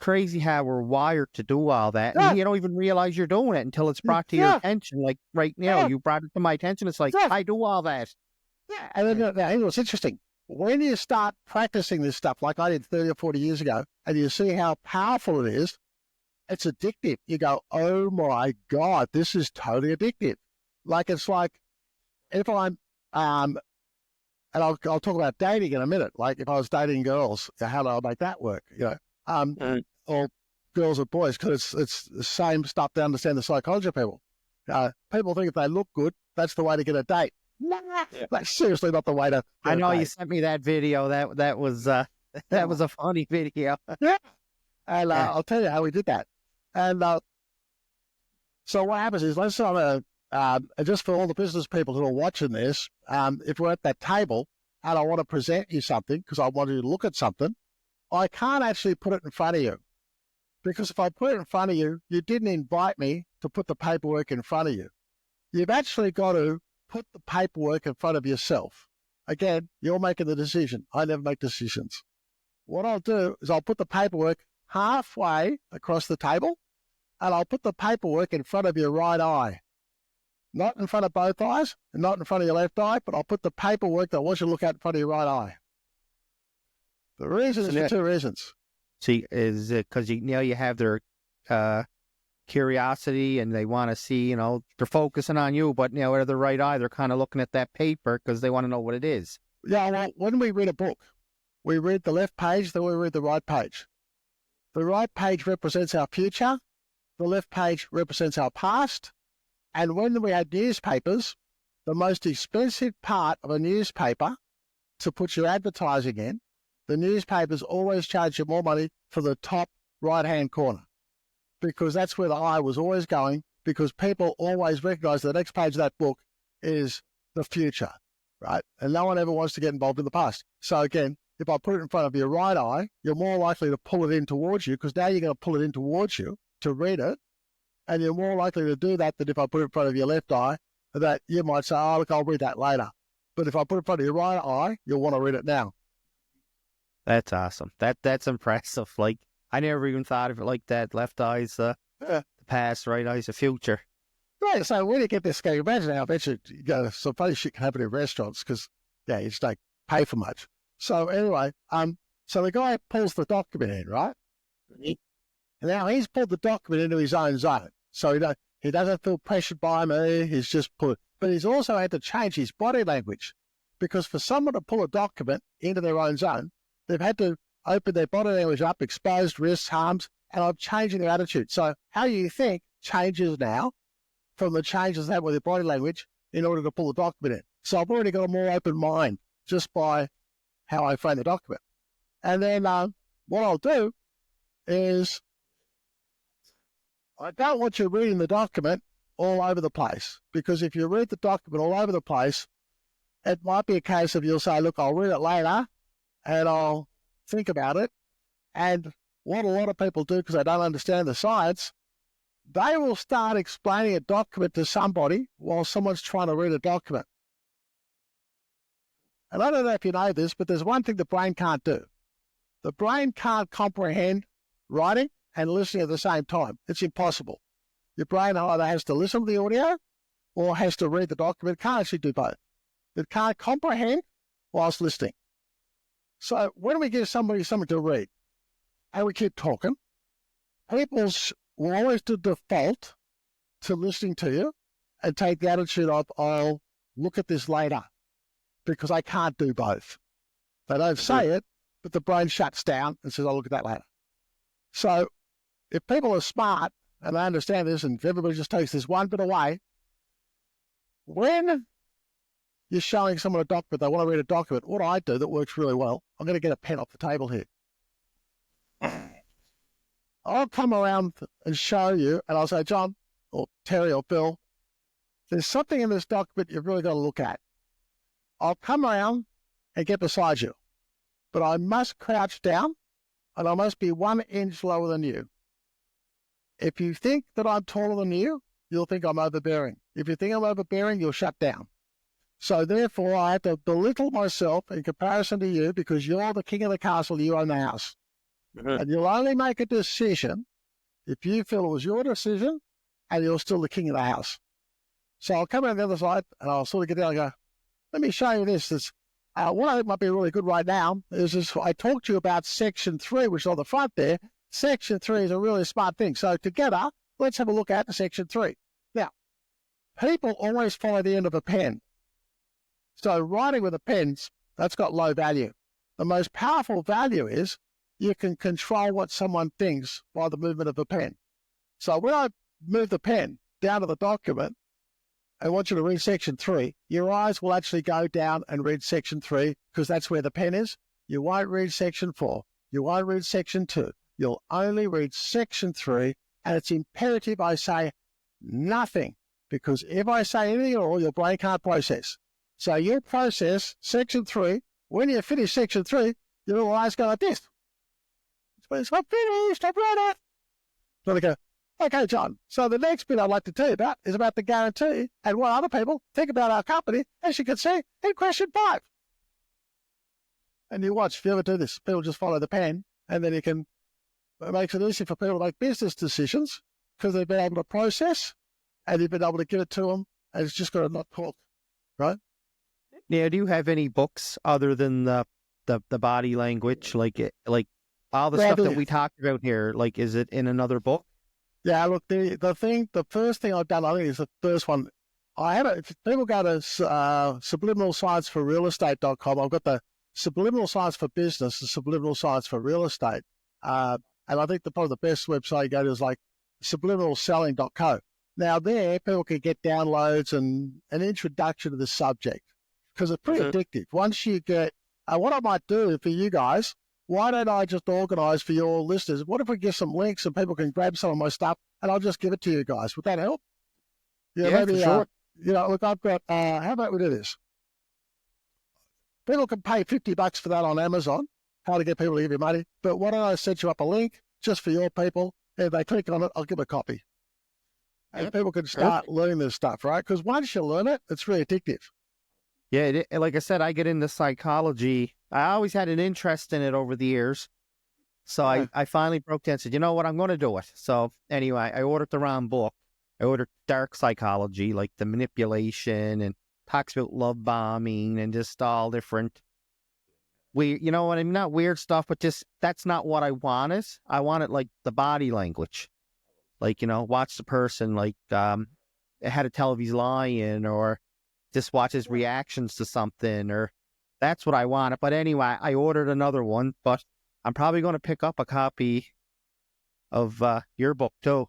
crazy how we're wired to do all that. Yeah. And you don't even realize you're doing it until it's brought to your attention. Like right now, you brought it to my attention. It's like, I do all that. Yeah. And then what's interesting, when you start practicing this stuff, like I did 30 or 40 years ago, and you see how powerful it is, it's addictive. You go, oh my God, this is totally addictive. Like, it's like, if I'm, and I'll talk about dating in a minute. Like, if I was dating girls, how do I make that work? Or girls or boys, because it's the same stuff to understand the psychology of people. People think if they look good, that's the way to get a date. Nah, that's seriously not the way to. I know you sent me that video. That was that was a funny video. Yeah, and I'll tell you how we did that. And so what happens is, let's say just for all the business people who are watching this, if we're at that table and I want to present you something because I want you to look at something, I can't actually put it in front of you. Because if I put it in front of you, you didn't invite me to put the paperwork in front of you. You've actually got to put the paperwork in front of yourself. Again, you're making the decision. I never make decisions. What I'll do is I'll put the paperwork halfway across the table, and I'll put the paperwork in front of your right eye. Not in front of both eyes, and not in front of your left eye, but I'll put the paperwork that I want you to look at in front of your right eye. The reason is for two reasons. See, is it because you have their curiosity and they want to see, they're focusing on you, but with their right eye, they're kind of looking at that paper because they want to know what it is. Yeah, well, when we read a book, we read the left page, then we read the right page. The right page represents our future. The left page represents our past. And when we had newspapers, the most expensive part of a newspaper to put your advertising in, the newspapers always charge you more money for the top right-hand corner, because that's where the eye was always going, because people always recognize the next page of that book is the future, right? And no one ever wants to get involved in the past. So again, if I put it in front of your right eye, you're more likely to pull it in towards you, because now you're going to pull it in towards you to read it. And you're more likely to do that than if I put it in front of your left eye, that you might say, oh, look, I'll read that later. But if I put it in front of your right eye, you'll want to read it now. That's awesome. That's impressive. Like, I never even thought of it like that. Left eye's the past, right eye's the future. Right, so when you get this guy, imagine how I bet you some funny shit can happen in restaurants, because, you just don't pay for much. So anyway, so the guy pulls the document in, right? Now he's pulled the document into his own zone. So he doesn't feel pressured by me. He's just put, but he's also had to change his body language, because for someone to pull a document into their own zone, they've had to open their body language up, exposed wrists, arms, and I'm changing their attitude. So how you think changes now from the changes they have with their body language in order to pull the document in. So I've already got a more open mind just by how I frame the document. And then what I'll do is, I don't want you reading the document all over the place, because if you read the document all over the place, it might be a case of you'll say, look, I'll read it later and I'll think about it. And what a lot of people do, because they don't understand the science, they will start explaining a document to somebody while someone's trying to read a document. And I don't know if you know this, but there's one thing the brain can't do. The brain can't comprehend writing and listening at the same time. It's impossible. Your brain either has to listen to the audio or has to read the document. It can't actually do both. It can't comprehend whilst listening. So when we give somebody something to read and we keep talking, people will always do default to listening to you and take the attitude of, I'll look at this later, because I can't do both. They don't say it, but the brain shuts down and says, I'll look at that later. So if people are smart and they understand this, and if everybody just takes this one bit away, when you're showing someone a document, they want to read a document, what I do that works really well, I'm going to get a pen off the table here. I'll come around and show you, and I'll say, John, or Terry, or Bill, there's something in this document you've really got to look at. I'll come around and get beside you, but I must crouch down, and I must be 1 inch lower than you. If you think that I'm taller than you, you'll think I'm overbearing. If you think I'm overbearing, you'll shut down. So therefore, I have to belittle myself in comparison to you because you're the king of the castle, you own the house. And you'll only make a decision if you feel it was your decision and you're still the king of the house. So I'll come on the other side and I'll sort of get down and go, let me show you this. What I think might be really good right now is this, I talked to you about section 3, which is on the front there. Section 3 is a really smart thing. So together, let's have a look at section 3. Now, people always follow the end of a pen. So writing with a pen, that's got low value. The most powerful value is you can control what someone thinks by the movement of a pen. So when I move the pen down to the document, I want you to read section 3. Your eyes will actually go down and read section 3 because that's where the pen is. You won't read section 4. You won't read section 2. You'll only read section 3, and it's imperative I say nothing because if I say anything at all, your brain can't process. So you process section 3. When you finish section 3, your little eyes go like this. It's not finished, I've read it. So they go, okay, John, so the next bit I'd like to tell you about is about the guarantee and what other people think about our company, as you can see in question 5. And you watch, if you ever do this, people just follow the pen, and then it makes it easy for people to make business decisions because they've been able to process and you've been able to give it to them, and it's just got to not talk, right? Now, do you have any books other than the body language, like all the stuff that we talked about here? Like, is it in another book? Yeah, look, the first thing I've done, I think, is the first one. If people go to subliminalscienceforrealestate.com, I've got the subliminal science for business, the subliminal science for real estate. And I think probably the best website you go to is like subliminalselling.co. Now there, people can get downloads and an introduction to the subject because it's pretty addictive. Once you get, what I might do for you guys, why don't I just organize for your listeners? What if we give some links and people can grab some of my stuff and I'll just give it to you guys? Would that help? Yeah, maybe, for sure. Look, I've got, how about we do this? People can pay $50 for that on Amazon, how to get people to give you money. But why don't I set you up a link just for your people? If they click on it, I'll give them a copy. And people can start learning this stuff, right? Because once you learn it, it's really addictive. Yeah, like I said, I get into psychology. I always had an interest in it over the years. So I finally broke down and said, you know what, I'm going to do it. So anyway, I ordered the wrong book. I ordered Dark Psychology, like the manipulation and talks about love bombing and just all different weird, you know what I mean? Not weird stuff, but just that's not what I wanted. I wanted like the body language. Like, watch the person, like had to tell if he's lying or just watch his reactions to something, or that's what I wanted. But anyway, I ordered another one, but I'm probably going to pick up a copy of your book too.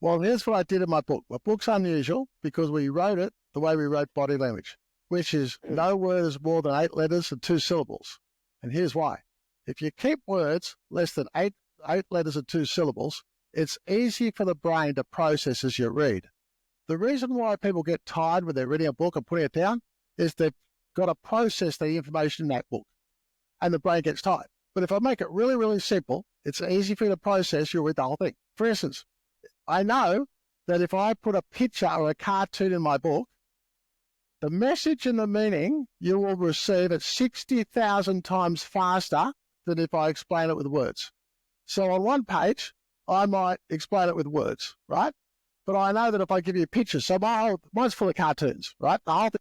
Well, here's what I did in my book. My book's unusual because we wrote it the way we wrote body language, which is no word is more than 8 letters and 2 syllables. And here's why. If you keep words less than 8 letters and 2 syllables, it's easy for the brain to process as you read. The reason why people get tired when they're reading a book and putting it down is they've got to process the information in that book, and the brain gets tired. But if I make it really, really simple, it's easy for you to process, you'll read the whole thing. For instance, I know that if I put a picture or a cartoon in my book, the message and the meaning you will receive at 60,000 times faster than if I explain it with words. So on one page, I might explain it with words, right? But I know that if I give you pictures, so mine's full of cartoons, right? The whole thing.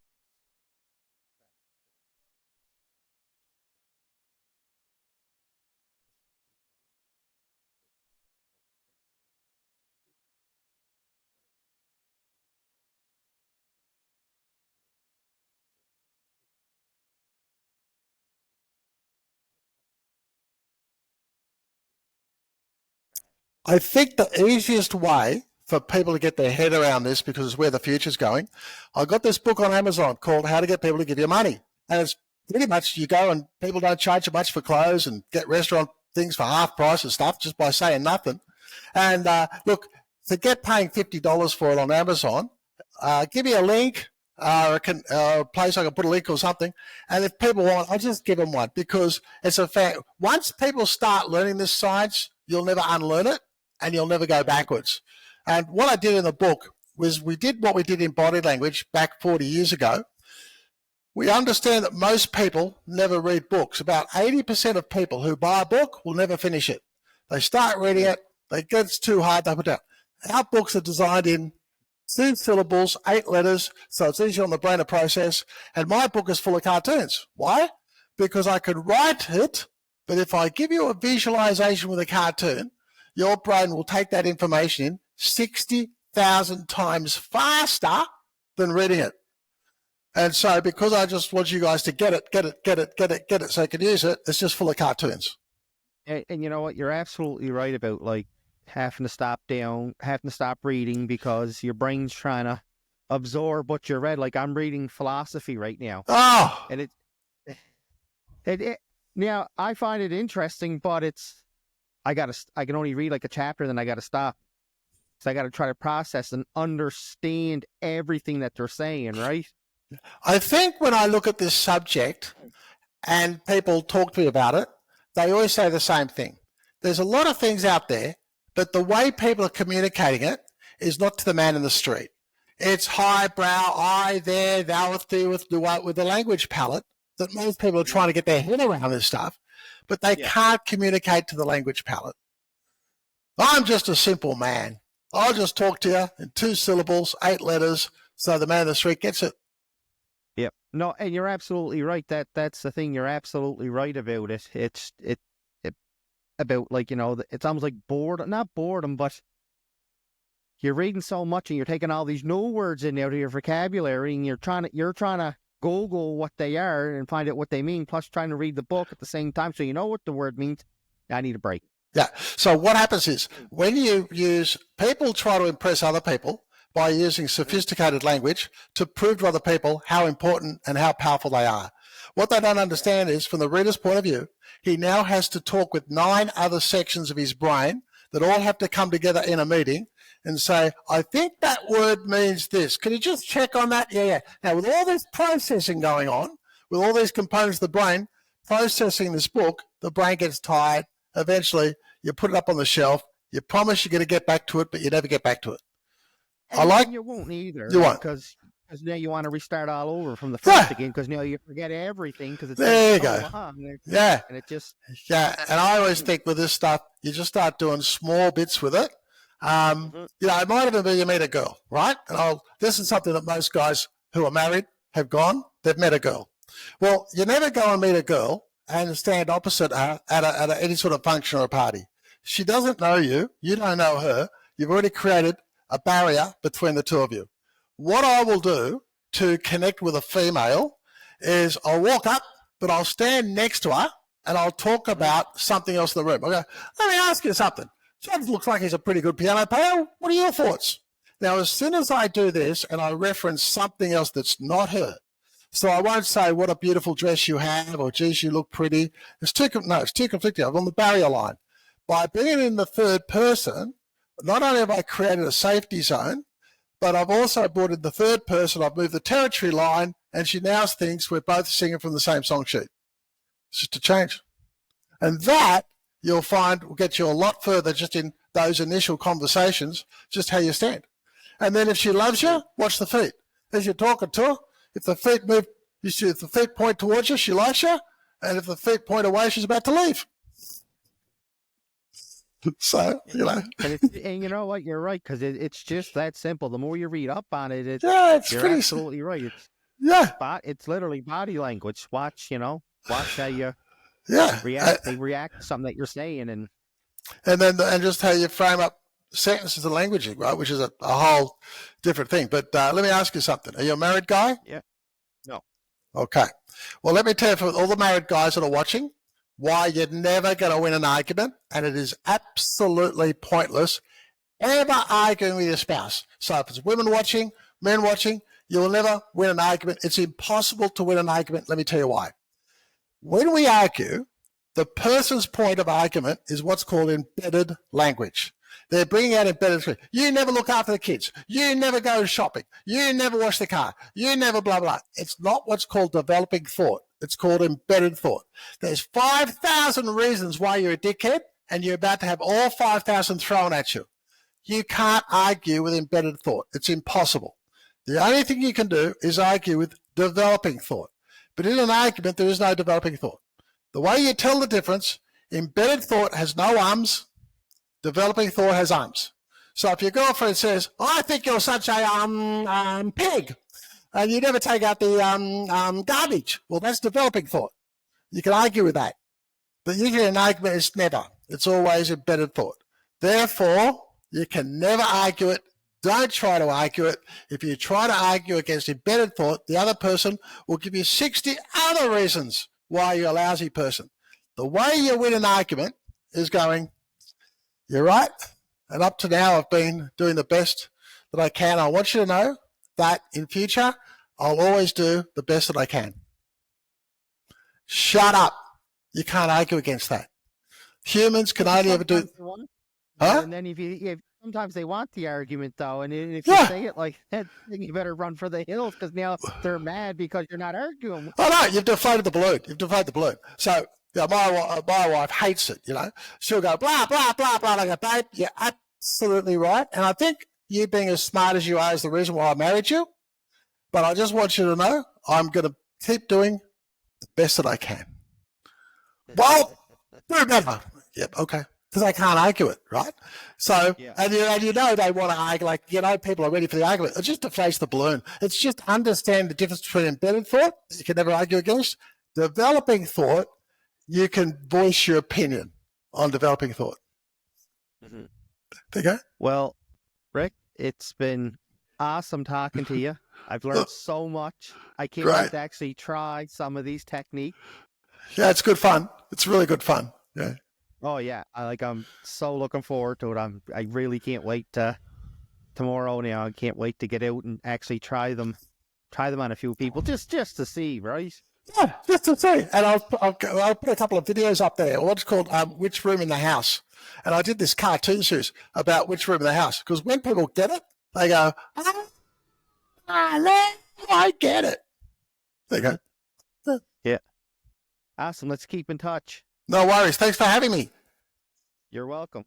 I think the easiest way for people to get their head around this, because it's where the future's going, I got this book on Amazon called How to Get People to Give You Money. And it's pretty much you go and people don't charge you much for clothes and get restaurant things for half price and stuff just by saying nothing. And look, forget paying $50 for it on Amazon. Give me a link or a place I can put a link or something. And if people want, I'll just give them one, because it's a fact. Once people start learning this science, you'll never unlearn it and you'll never go backwards. And what I did in the book was we did what we did in body language back 40 years ago. We understand that most people never read books. About 80% of people who buy a book will never finish it. They start reading it, it's too hard, they put it down. Our books are designed in 2 syllables, 8 letters, so it's easy on the brain to process. And my book is full of cartoons. Why? Because I could write it, but if I give you a visualization with a cartoon, your brain will take that information in 60,000 times faster than reading it. And so because I just want you guys to get it, so you can use it, it's just full of cartoons. And you know what? You're absolutely right about like having to stop reading because your brain's trying to absorb what you read. Like I'm reading philosophy right now. Oh, and now I find it interesting, but I can only read like a chapter, then I got to stop. So I got to try to process and understand everything that they're saying, right? I think when I look at this subject and people talk to me about it, they always say the same thing. There's a lot of things out there, but the way people are communicating it is not to the man in the street. It's highbrow, I, there, thou, with the language palette that most people are trying to get their head around this stuff, but they can't communicate to the language palette. I'm just a simple man. I'll just talk to you in 2 syllables, 8 letters, so the man in the street gets it. Yep. No, and you're absolutely right. That's the thing. You're absolutely right about it. It's about, like, you know, it's almost like boredom, not boredom, but you're reading so much and you're taking all these new words in out of your vocabulary and you're trying to Google what they are and find out what they mean, plus trying to read the book at the same time. So you know what the word means. I need a break. Yeah. So what happens is when you people try to impress other people by using sophisticated language to prove to other people how important and how powerful they are. What they don't understand is, from the reader's point of view, he now has to talk with 9 other sections of his brain that all have to come together in a meeting and say, I think that word means this. Can you just check on that? Yeah. Now, with all this processing going on, with all these components of the brain processing this book, the brain gets tired. Eventually, you put it up on the shelf. You promise you're going to get back to it, but you never get back to it. And you won't either. You won't. Because now you want to restart all over from the first again, because now you forget everything. Because it's there you go. Yeah. And it just... Yeah, and I always think with this stuff, you just start doing small bits with it. You know, it might even be you meet a girl, right? And this is something that most guys who are married have gone. They've met a girl. Well, you never go and meet a girl and stand opposite her at any sort of function or a party. She doesn't know you. You don't know her. You've already created a barrier between the two of you. What I will do to connect with a female is I'll walk up, but I'll stand next to her and I'll talk about something else in the room. I'll go, let me ask you something. John looks like he's a pretty good piano player. What are your thoughts? Now, as soon as I do this and I reference something else that's not her, so I won't say what a beautiful dress you have or geez, you look pretty. It's too conflicting. I'm on the barrier line. By being in the third person, not only have I created a safety zone, but I've also brought in the third person. I've moved the territory line, and she now thinks we're both singing from the same song sheet. It's just a change. And that, you'll find, will get you a lot further just in those initial conversations, just how you stand. And then if she loves you, watch the feet. As you're talking to her, if the feet move, if the feet point towards you, she likes you. And if the feet point away, she's about to leave. So, you know. And you know what? You're right, because it's just that simple. The more you read up on it, it's you're pretty absolutely right. It's literally body language. Watch how you react to something that you're saying. And then just how you frame up sentences and languaging, right, which is a whole different thing. But let me ask you something. Are you a married guy? Yeah. No. Okay. Well, let me tell you, for all the married guys that are watching, why you're never going to win an argument, and it is absolutely pointless ever arguing with your spouse. So if it's women watching, men watching, you will never win an argument. It's impossible to win an argument. Let me tell you why. When we argue, the person's point of argument is what's called embedded language. They're bringing out embedded thought. You never look after the kids. You never go shopping. You never wash the car. You never blah, blah. It's not what's called developing thought. It's called embedded thought. There's 5,000 reasons why you're a dickhead, and you're about to have all 5,000 thrown at you. You can't argue with embedded thought. It's impossible. The only thing you can do is argue with developing thought. But in an argument, there is no developing thought. The way you tell the difference, embedded thought has no ums. Developing thought has ums. So if your girlfriend says, I think you're such a pig, and you never take out the garbage, well, that's developing thought. You can argue with that. But usually an argument is never. It's always embedded thought. Therefore, you can never argue it. Don't try to argue it. If you try to argue against embedded thought, the other person will give you 60 other reasons why you're a lousy person. The way you win an argument is going, you're right, and up to now I've been doing the best that I can. I want you to know that in future I'll always do the best that I can. Shut up. You can't argue against that. Humans can only ever do... Huh? And then if sometimes they want the argument, though, and if you say it like that, then you better run for the hills, because now they're mad because you're not arguing. Oh, no, you've deflated the balloon. You've deflated the balloon. So my wife hates it, She'll go, blah, blah, blah, blah. I go, babe, you're absolutely right. And I think you being as smart as you are is the reason why I married you. But I just want you to know I'm going to keep doing the best that I can. Well, do better. Yep, okay. Because I can't argue it, right? So, and you know they want to argue, people are ready for the argument. It just deflates the balloon. It's just understand the difference between embedded thought, you can never argue against, developing thought, you can voice your opinion on developing thought. Mm-hmm. There you go. Well, Rick, it's been awesome talking to you. I've learned so much. I can't wait to actually try some of these techniques. Yeah, it's good fun. It's really good fun. Yeah. Oh yeah, I'm so looking forward to it. I really can't wait tomorrow. Now I can't wait to get out and actually try them on a few people just to see, right? Yeah, just to see. And I'll put a couple of videos up there. What's called Which Room in the House? And I did this cartoon series about which room in the house, because when people get it, they go, I get it. There you go. Yeah. Awesome. Let's keep in touch. No worries. Thanks for having me. You're welcome.